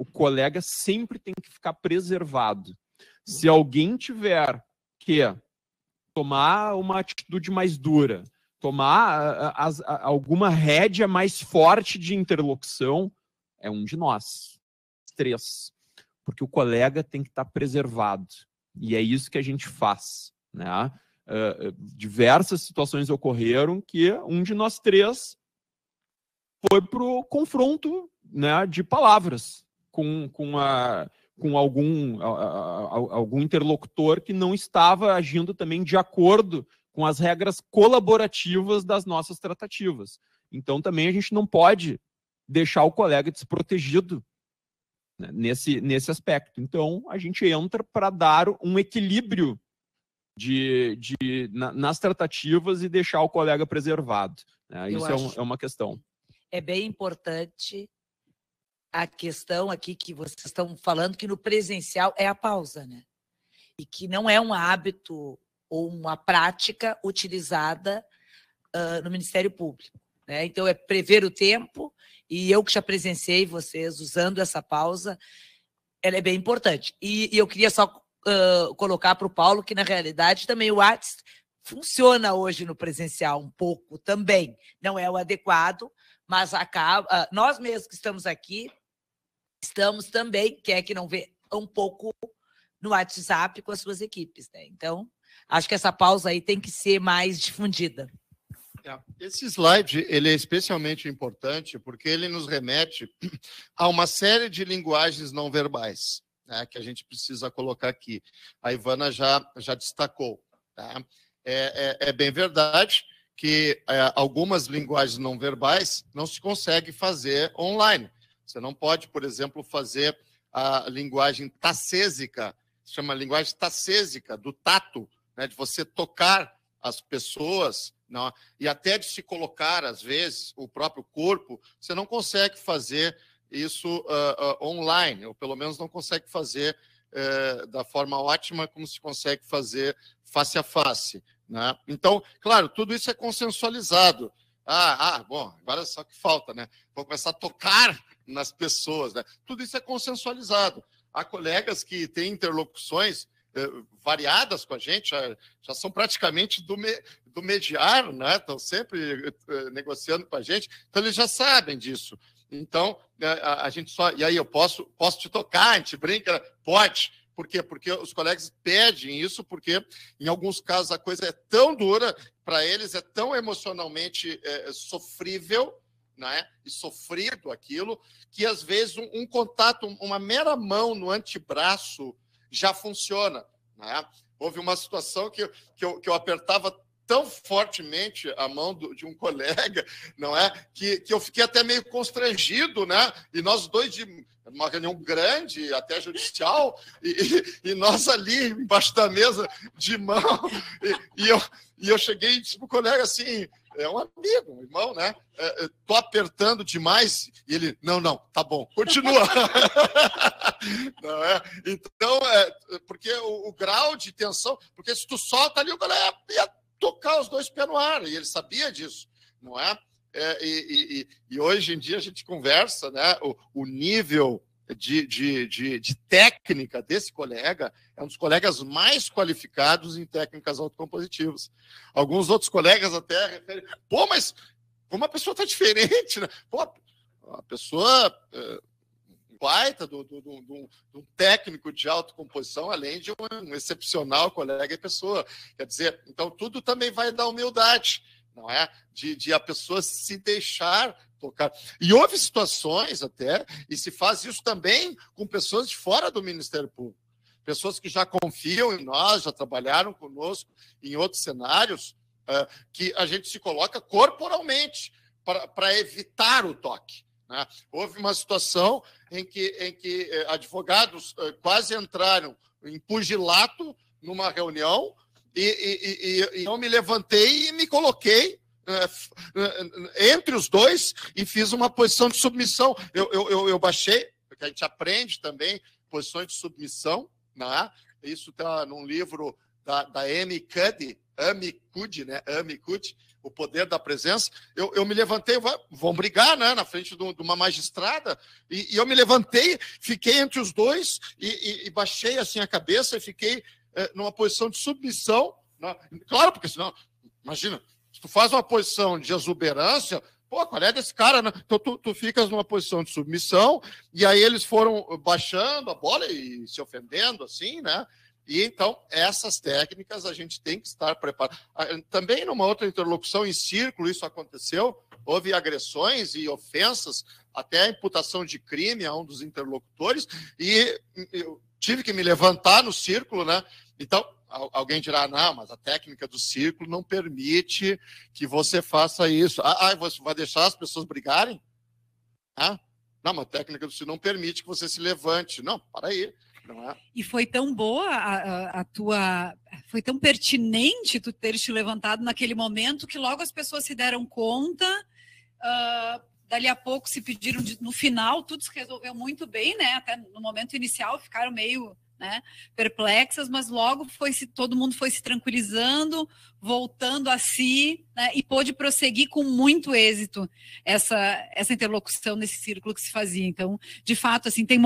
O colega sempre tem que ficar preservado. Se alguém tiver que tomar uma atitude mais dura, tomar alguma rédea mais forte de interlocução, é um de nós, 3. Porque o colega tem que estar preservado. E é isso que a gente faz. Né? Diversas situações ocorreram que um de nós 3 foi para o confronto, né, de palavras com algum interlocutor que não estava agindo também de acordo com as regras colaborativas das nossas tratativas. Então, também a gente não pode deixar o colega desprotegido, né, nesse aspecto. Então, a gente entra para dar um equilíbrio nas tratativas e deixar o colega preservado. Né? Isso é uma questão. É bem importante a questão aqui que vocês estão falando, que no presencial é a pausa, né? E que não é um hábito ou uma prática utilizada no Ministério Público. né? Então, é prever o tempo, e eu que já presenciei vocês usando essa pausa, ela é bem importante. E eu queria só colocar para o Paulo que, na realidade, também o WhatsApp funciona hoje no presencial um pouco também. Não é o adequado, mas acaba. Nós mesmos que estamos aqui, estamos também, quer que não vê, um pouco no WhatsApp com as suas equipes, né? Então, acho que essa pausa aí tem que ser mais difundida. Esse slide ele é especialmente importante porque ele nos remete a uma série de linguagens não verbais, né, que a gente precisa colocar aqui. A Ivana já destacou. Tá? É bem verdade que algumas linguagens não verbais não se consegue fazer online. Você não pode, por exemplo, fazer a linguagem tacésica, se chama linguagem tacésica, do tato, né, de você tocar as pessoas, não, e até de se colocar, às vezes, o próprio corpo, você não consegue fazer isso online, ou pelo menos não consegue fazer da forma ótima como se consegue fazer face a face. Né? Então, claro, tudo isso é consensualizado. Bom, agora só que falta, né? Vou começar a tocar nas pessoas, né? Tudo isso é consensualizado. Há colegas que têm interlocuções variadas com a gente, já são praticamente do mediar, né? Estão sempre negociando com a gente, então eles já sabem disso. Então, a gente só... E aí, eu posso te tocar, a gente brinca? Pode. Por quê? Porque os colegas pedem isso, porque em alguns casos a coisa é tão dura, para eles é tão emocionalmente sofrível, né? E sofrido aquilo, que às vezes um contato, uma mera mão no antebraço já funciona. Né? Houve uma situação que eu apertava tão fortemente a mão de um colega, não é? Que eu fiquei até meio constrangido, né? E nós dois, de uma reunião grande, até judicial, e nós ali embaixo da mesa de mão, e eu cheguei e disse para o colega assim, é um amigo, um irmão, né? Tô apertando demais, e ele, não, tá bom, continua. Não é? Então, porque o grau de tensão, porque se tu solta ali, o colega ia tocar os dois pés no ar, e ele sabia disso, não é? E hoje em dia a gente conversa, né? O nível de técnica desse colega é um dos colegas mais qualificados em técnicas autocompositivas. Alguns outros colegas até referem, mas como a pessoa está diferente, né? A pessoa baita de um técnico de autocomposição, além de um excepcional colega e pessoa. Quer dizer, então tudo também vai dar humildade, não é? De a pessoa se deixar tocar. E houve situações até, e se faz isso também com pessoas de fora do Ministério Público. Pessoas que já confiam em nós, já trabalharam conosco em outros cenários, que a gente se coloca corporalmente para evitar o toque. Né? Houve uma situação em que advogados quase entraram em pugilato numa reunião e eu me levantei e me coloquei entre os dois e fiz uma posição de submissão. Eu baixei, porque a gente aprende também posições de submissão, né? Isso está num livro da Amy Cuddy, né? Amy Cuddy, O Poder da Presença. Eu me levantei, vão brigar, né? Na frente de uma magistrada, e eu me levantei, fiquei entre os dois e baixei assim a cabeça e fiquei numa posição de submissão, né? Claro, porque senão, imagina, se tu faz uma posição de exuberância, qual é desse cara, né? Então tu ficas numa posição de submissão, e aí eles foram baixando a bola e se ofendendo, assim, né? E então, essas técnicas a gente tem que estar preparado. Também numa outra interlocução em círculo isso aconteceu, houve agressões e ofensas, até a imputação de crime a um dos interlocutores, e eu tive que me levantar no círculo, né? Então, alguém dirá, não, mas a técnica do círculo não permite que você faça isso. Você vai deixar as pessoas brigarem? Não, mas a técnica do círculo não permite que você se levante. Não, para aí. Não é? E foi tão boa a tua... Foi tão pertinente tu ter te levantado naquele momento que logo as pessoas se deram conta. Dali a pouco se pediram... No final, tudo se resolveu muito bem, né? Até no momento inicial ficaram meio... né, perplexas, mas logo todo mundo foi se tranquilizando, voltando a si, né, e pôde prosseguir com muito êxito essa interlocução nesse círculo que se fazia. Então, de fato, assim, tem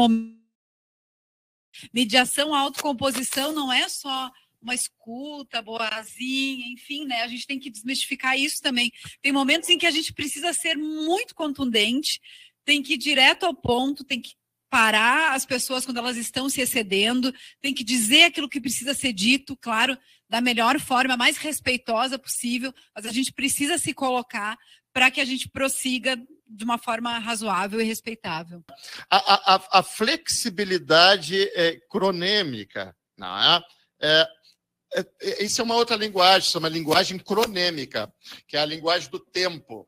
mediação, autocomposição não é só uma escuta boazinha, enfim, né? A gente tem que desmistificar isso também. Tem momentos em que a gente precisa ser muito contundente, tem que ir direto ao ponto, tem que parar as pessoas quando elas estão se excedendo, tem que dizer aquilo que precisa ser dito, claro, da melhor forma, mais respeitosa possível, mas a gente precisa se colocar para que a gente prossiga de uma forma razoável e respeitável. A flexibilidade cronêmica, não é? Isso é uma outra linguagem, é uma linguagem cronêmica, que é a linguagem do tempo.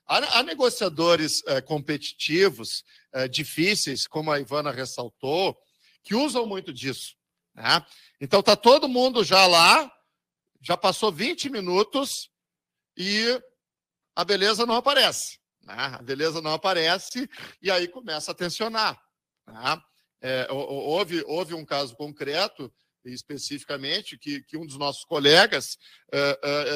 Há negociadores competitivos, difíceis, como a Ivana ressaltou, que usam muito disso, né? Então, está todo mundo já lá, já passou 20 minutos e a beleza não aparece. Né? A beleza não aparece e aí começa a tensionar. Né? Houve um caso concreto, especificamente, que um dos nossos colegas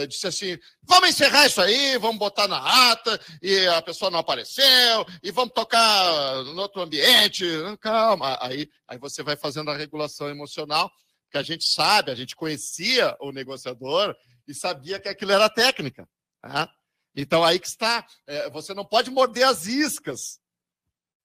disse assim, vamos encerrar isso aí, vamos botar na ata, e a pessoa não apareceu, e vamos tocar no outro ambiente. Calma, aí você vai fazendo a regulação emocional, que a gente sabe, a gente conhecia o negociador e sabia que aquilo era técnica. Tá? Então, aí que está, você não pode morder as iscas.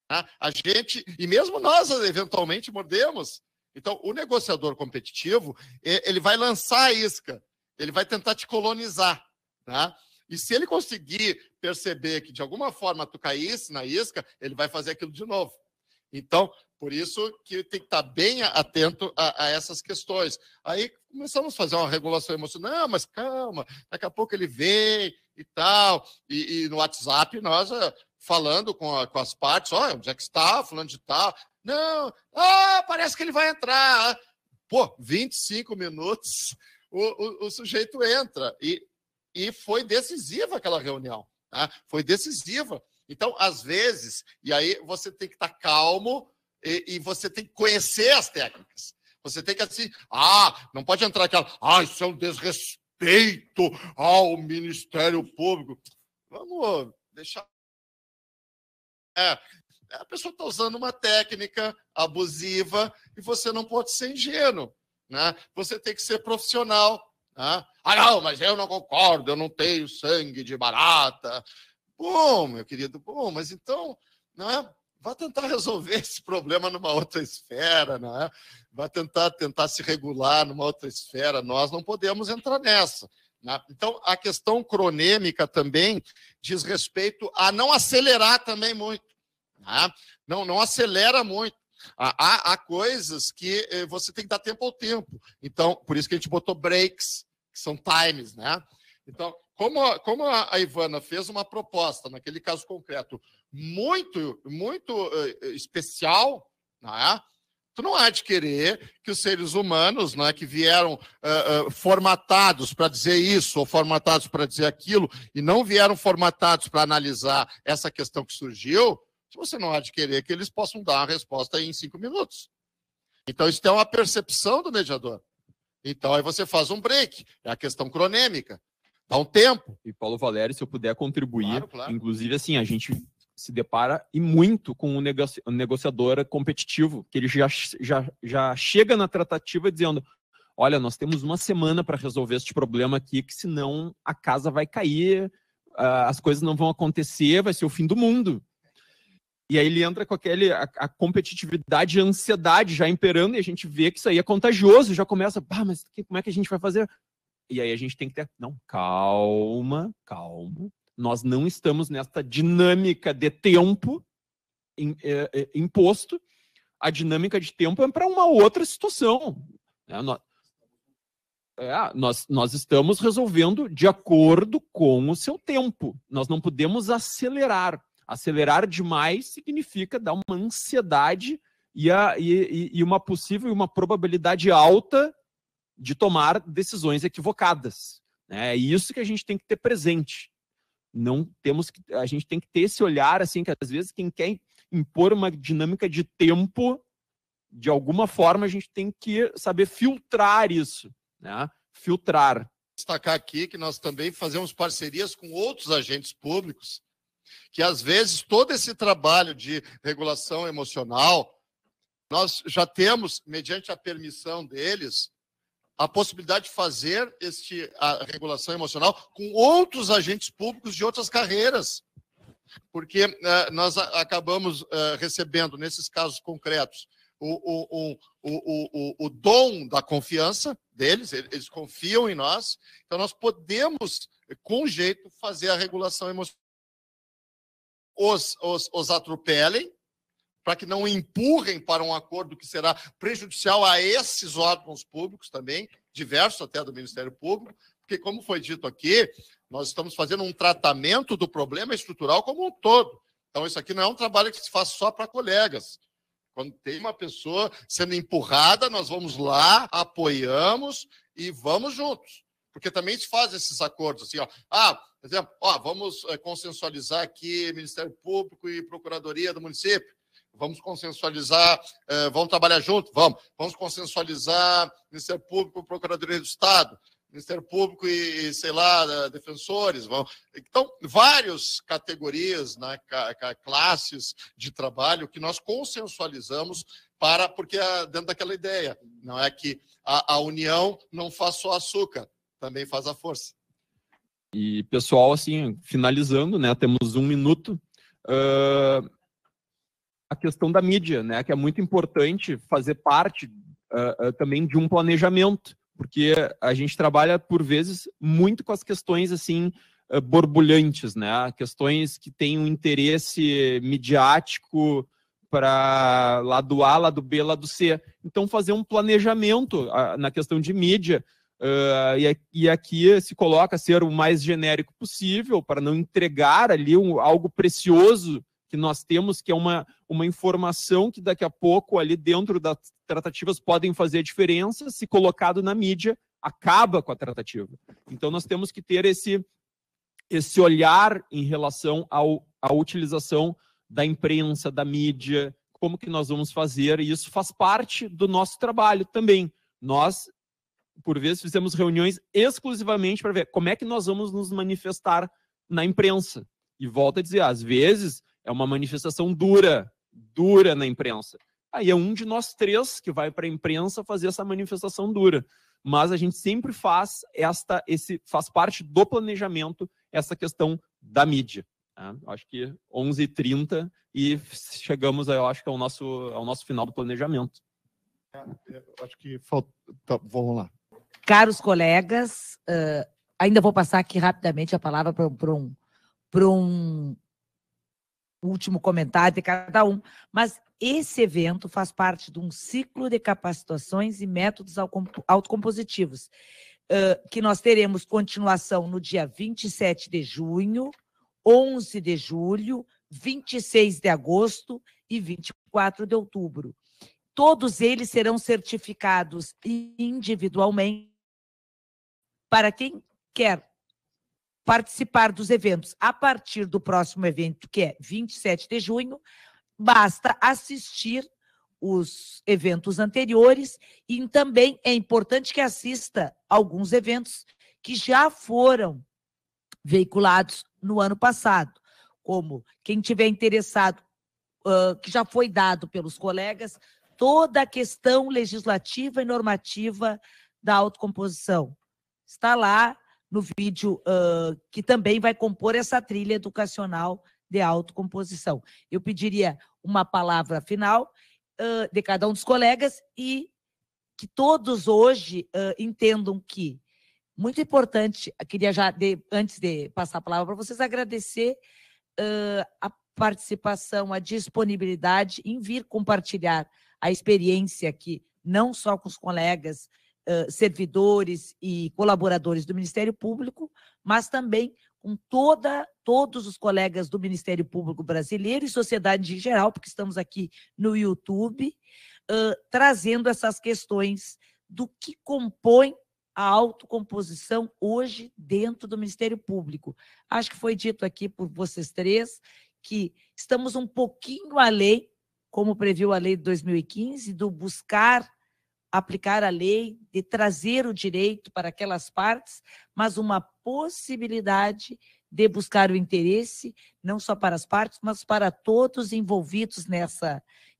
Tá? A gente, e mesmo nós, eventualmente, mordemos. Então, o negociador competitivo, ele vai lançar a isca, ele vai tentar te colonizar. Tá? E se ele conseguir perceber que, de alguma forma, tu caísse na isca, ele vai fazer aquilo de novo. Então, por isso que tem que estar bem atento a essas questões. Aí começamos a fazer uma regulação emocional. Não, mas calma, daqui a pouco ele vem e tal. E no WhatsApp, nós falando com as partes, olha, onde é que está, falando de tal. Não, parece que ele vai entrar. Pô, 25 minutos, o sujeito entra. E foi decisiva aquela reunião. Tá? Foi decisiva. Então, às vezes, e aí você tem que estar calmo e você tem que conhecer as técnicas. Você tem que assim, não pode entrar aquela, isso é um desrespeito ao Ministério Público. Vamos deixar. A pessoa está usando uma técnica abusiva e você não pode ser ingênuo. Né? Você tem que ser profissional. Né? Não, mas eu não concordo, eu não tenho sangue de barata. Bom, meu querido, mas então, né, vá tentar resolver esse problema numa outra esfera, né? Vá tentar se regular numa outra esfera. Nós não podemos entrar nessa. Né? Então, a questão cronêmica também diz respeito a não acelerar também muito. Né? Não acelera muito. Há coisas que você tem que dar tempo ao tempo. Então, por isso que a gente botou breaks, que são times, né? Então, como a Ivana fez uma proposta, naquele caso concreto, muito, muito especial, né? Tu não há de querer que os seres humanos, né, que vieram formatados para dizer isso ou formatados para dizer aquilo e não vieram formatados para analisar essa questão que surgiu, você não há de querer que eles possam dar uma resposta em 5 minutos. Então, isso é uma percepção do mediador. Então, aí você faz um break, é a questão cronêmica. Dá um tempo. E Paulo Valério, se eu puder contribuir, claro. Inclusive, assim, a gente se depara e muito com um negociador competitivo, que ele já chega na tratativa dizendo, olha, nós temos uma semana para resolver este problema aqui, que senão a casa vai cair, as coisas não vão acontecer, vai ser o fim do mundo. E aí ele entra com a competitividade e a ansiedade já imperando, e a gente vê que isso aí é contagioso, já começa, mas como é que a gente vai fazer? E aí a gente tem que ter, não, calma, nós não estamos nessa dinâmica de tempo imposto, a dinâmica de tempo é para uma outra situação. Nós estamos resolvendo de acordo com o seu tempo, nós não podemos acelerar. Acelerar demais significa dar uma ansiedade e uma possível, uma probabilidade alta de tomar decisões equivocadas. É isso que a gente tem que ter presente. A gente tem que ter esse olhar, assim, que às vezes quem quer impor uma dinâmica de tempo de alguma forma, a gente tem que saber filtrar isso, né? Filtrar. Destacar aqui que nós também fazemos parcerias com outros agentes públicos, que às vezes todo esse trabalho de regulação emocional, nós já temos, mediante a permissão deles, a possibilidade de fazer a regulação emocional com outros agentes públicos de outras carreiras. Porque nós acabamos recebendo, nesses casos concretos, o dom da confiança deles, eles confiam em nós, então nós podemos, com jeito, fazer a regulação emocional. Os atropelem, para que não empurrem para um acordo que será prejudicial a esses órgãos públicos também, diversos até do Ministério Público, porque, como foi dito aqui, nós estamos fazendo um tratamento do problema estrutural como um todo. Então, isso aqui não é um trabalho que se faz só para colegas. Quando tem uma pessoa sendo empurrada, nós vamos lá, apoiamos e vamos juntos. Porque também se faz esses acordos, assim, por exemplo, vamos consensualizar aqui Ministério Público e Procuradoria do município. Vamos consensualizar, vamos trabalhar junto? Vamos consensualizar Ministério Público e Procuradoria do Estado, Ministério Público e sei lá, defensores. Então, várias categorias, né, classes de trabalho que nós consensualizamos porque dentro daquela ideia, não é que a união não faz só açúcar, também faz a força. E, pessoal, assim, finalizando, né, temos 1 minuto, a questão da mídia, né, que é muito importante fazer parte também de um planejamento, porque a gente trabalha, por vezes, muito com as questões, assim, borbulhantes, né, questões que têm um interesse midiático para lado A, lado B, lado C. Então, fazer um planejamento na questão de mídia, e aqui se coloca ser o mais genérico possível, para não entregar ali algo precioso que nós temos, que é uma informação que daqui a pouco, ali dentro das tratativas, podem fazer diferença, se colocado na mídia, acaba com a tratativa. Então, nós temos que ter esse olhar em relação à utilização da imprensa, da mídia, como que nós vamos fazer, e isso faz parte do nosso trabalho também. Nós, por vezes, fizemos reuniões exclusivamente para ver como é que nós vamos nos manifestar na imprensa. E volto a dizer, às vezes, é uma manifestação dura na imprensa. Aí é um de nós 3 que vai para a imprensa fazer essa manifestação dura. Mas a gente sempre faz faz parte do planejamento essa questão da mídia. Né? Acho que 11h30 e chegamos, eu acho que ao nosso final do planejamento. Acho que falta. Tá, vamos lá. Caros colegas, ainda vou passar aqui rapidamente a palavra para um último comentário de cada um, mas esse evento faz parte de um ciclo de capacitações e métodos autocompositivos, que nós teremos continuação no dia 27 de junho, 11 de julho, 26 de agosto e 24 de outubro. Todos eles serão certificados individualmente para quem quer participar dos eventos a partir do próximo evento, que é 27 de junho, basta assistir os eventos anteriores e também é importante que assista alguns eventos que já foram veiculados no ano passado, como quem tiver interessado, que já foi dado pelos colegas, toda a questão legislativa e normativa da autocomposição. Está lá no vídeo que também vai compor essa trilha educacional de autocomposição. Eu pediria uma palavra final de cada um dos colegas e que todos hoje entendam que, muito importante, eu queria já, antes de passar a palavra para vocês, agradecer a participação, a disponibilidade em vir compartilhar a experiência aqui, não só com os colegas, servidores e colaboradores do Ministério Público, mas também com todos os colegas do Ministério Público brasileiro e sociedade em geral, porque estamos aqui no YouTube, trazendo essas questões do que compõe a autocomposição hoje dentro do Ministério Público. Acho que foi dito aqui por vocês 3 que estamos um pouquinho além como previu a lei de 2015, do buscar aplicar a lei, de trazer o direito para aquelas partes, mas uma possibilidade de buscar o interesse, não só para as partes, mas para todos envolvidos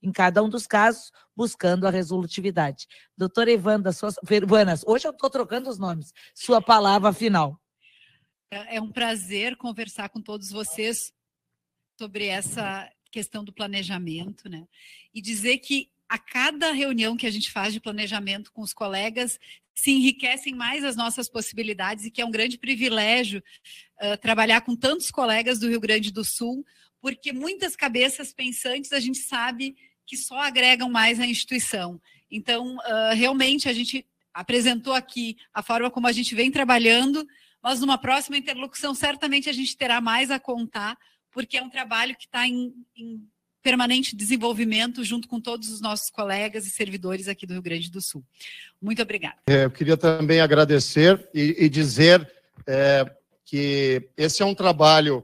em cada um dos casos, buscando a resolutividade. Doutora Evana, hoje eu estou trocando os nomes, sua palavra final. É um prazer conversar com todos vocês sobre essa questão do planejamento, né? E dizer que a cada reunião que a gente faz de planejamento com os colegas, se enriquecem mais as nossas possibilidades e que é um grande privilégio trabalhar com tantos colegas do Rio Grande do Sul, porque muitas cabeças pensantes a gente sabe que só agregam mais à instituição. Então, realmente, a gente apresentou aqui a forma como a gente vem trabalhando, mas numa próxima interlocução, certamente a gente terá mais a contar, porque é um trabalho que está em permanente desenvolvimento junto com todos os nossos colegas e servidores aqui do Rio Grande do Sul. Muito obrigada. Eu queria também agradecer e dizer que esse é um trabalho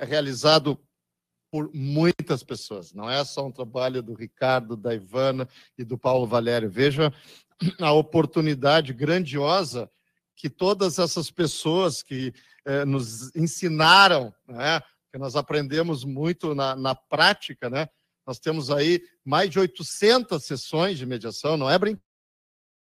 realizado por muitas pessoas, não é só um trabalho do Ricardo, da Ivana e do Paulo Valério. Veja a oportunidade grandiosa que todas essas pessoas que nos ensinaram, né, que nós aprendemos muito na prática, né? Nós temos aí mais de 800 sessões de mediação, não é brincadeira.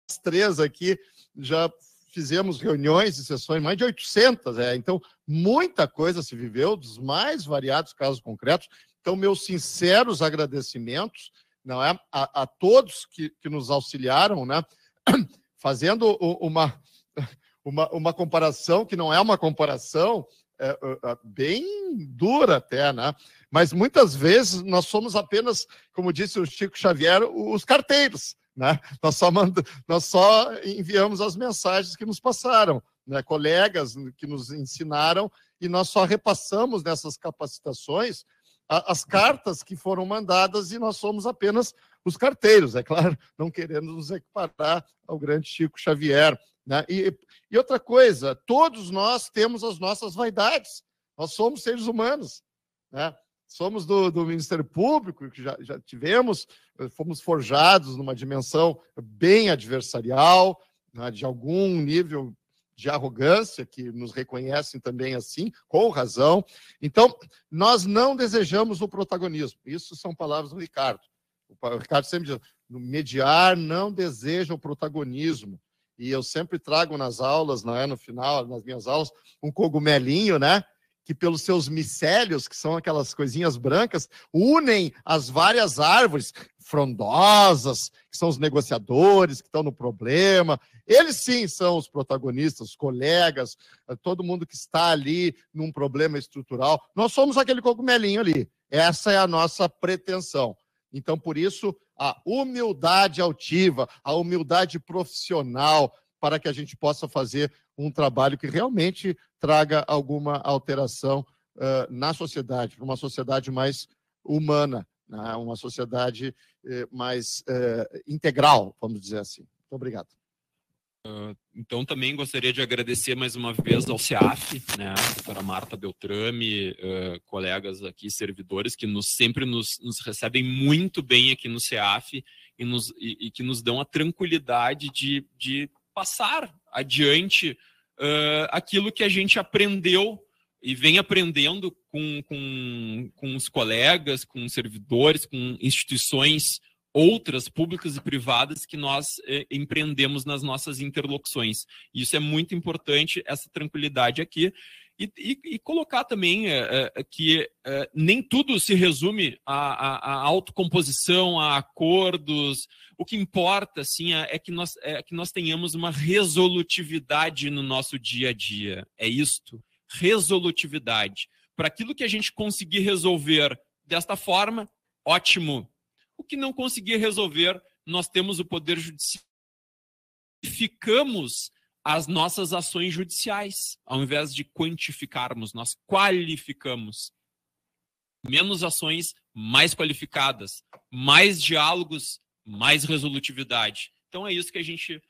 As três aqui já fizemos reuniões e sessões, mais de 800, então muita coisa se viveu, dos mais variados casos concretos. Então, meus sinceros agradecimentos, não é, a todos que nos auxiliaram, né? Fazendo uma comparação que não é uma comparação, bem dura até, né? Mas muitas vezes nós somos apenas, como disse o Chico Xavier, os carteiros, né? Nós só enviamos as mensagens que nos passaram, né? Colegas que nos ensinaram, e nós só repassamos nessas capacitações as cartas que foram mandadas, e nós somos apenas os carteiros, é claro, não querendo nos equiparar ao grande Chico Xavier, né? E outra coisa, todos nós temos as nossas vaidades, nós somos seres humanos, né? Somos do Ministério Público, que já tivemos, fomos forjados numa dimensão bem adversarial, né, de algum nível de arrogância, que nos reconhecem também assim, com razão. Então, nós não desejamos o protagonismo. Isso são palavras do Ricardo. O Ricardo sempre diz, mediar não deseja o protagonismo. E eu sempre trago nas aulas, não é, no final, nas minhas aulas, um cogumelinho, né? Que pelos seus micélios, que são aquelas coisinhas brancas, unem as várias árvores frondosas, que são os negociadores, que estão no problema. Eles sim são os protagonistas, os colegas, todo mundo que está ali num problema estrutural. Nós somos aquele cogumelinho ali. Essa é a nossa pretensão. Então, por isso, a humildade altiva, a humildade profissional, para que a gente possa fazer um trabalho que realmente traga alguma alteração na sociedade, para uma sociedade mais humana, né? Uma sociedade mais integral, vamos dizer assim. Muito obrigado. Então, também gostaria de agradecer mais uma vez ao CEAF, né, a doutora Marta Beltrame, colegas aqui, servidores, que sempre nos recebem muito bem aqui no CEAF e que nos dão a tranquilidade de passar adiante aquilo que a gente aprendeu e vem aprendendo com os colegas, com os servidores, com instituições outras, públicas e privadas, que nós empreendemos nas nossas interlocuções. Isso é muito importante, essa tranquilidade aqui. E colocar também que nem tudo se resume à autocomposição, a acordos. O que importa, assim, é que nós tenhamos uma resolutividade no nosso dia a dia. É isto, resolutividade. Para aquilo que a gente conseguir resolver desta forma, ótimo. O que não conseguir resolver, nós temos o poder judicial. Ficamos as nossas ações judiciais, ao invés de quantificarmos, nós qualificamos. Menos ações, mais qualificadas, mais diálogos, mais resolutividade. Então é isso que a gente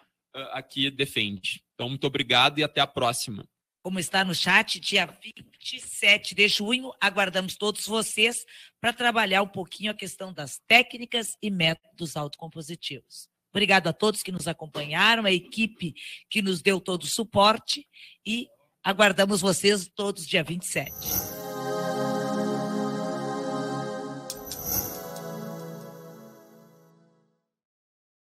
aqui defende. Então, muito obrigado e até a próxima. como está no chat, dia 27 de junho, aguardamos todos vocês para trabalhar um pouquinho a questão das técnicas e métodos autocompositivos. Obrigado a todos que nos acompanharam, a equipe que nos deu todo o suporte e aguardamos vocês todos dia 27.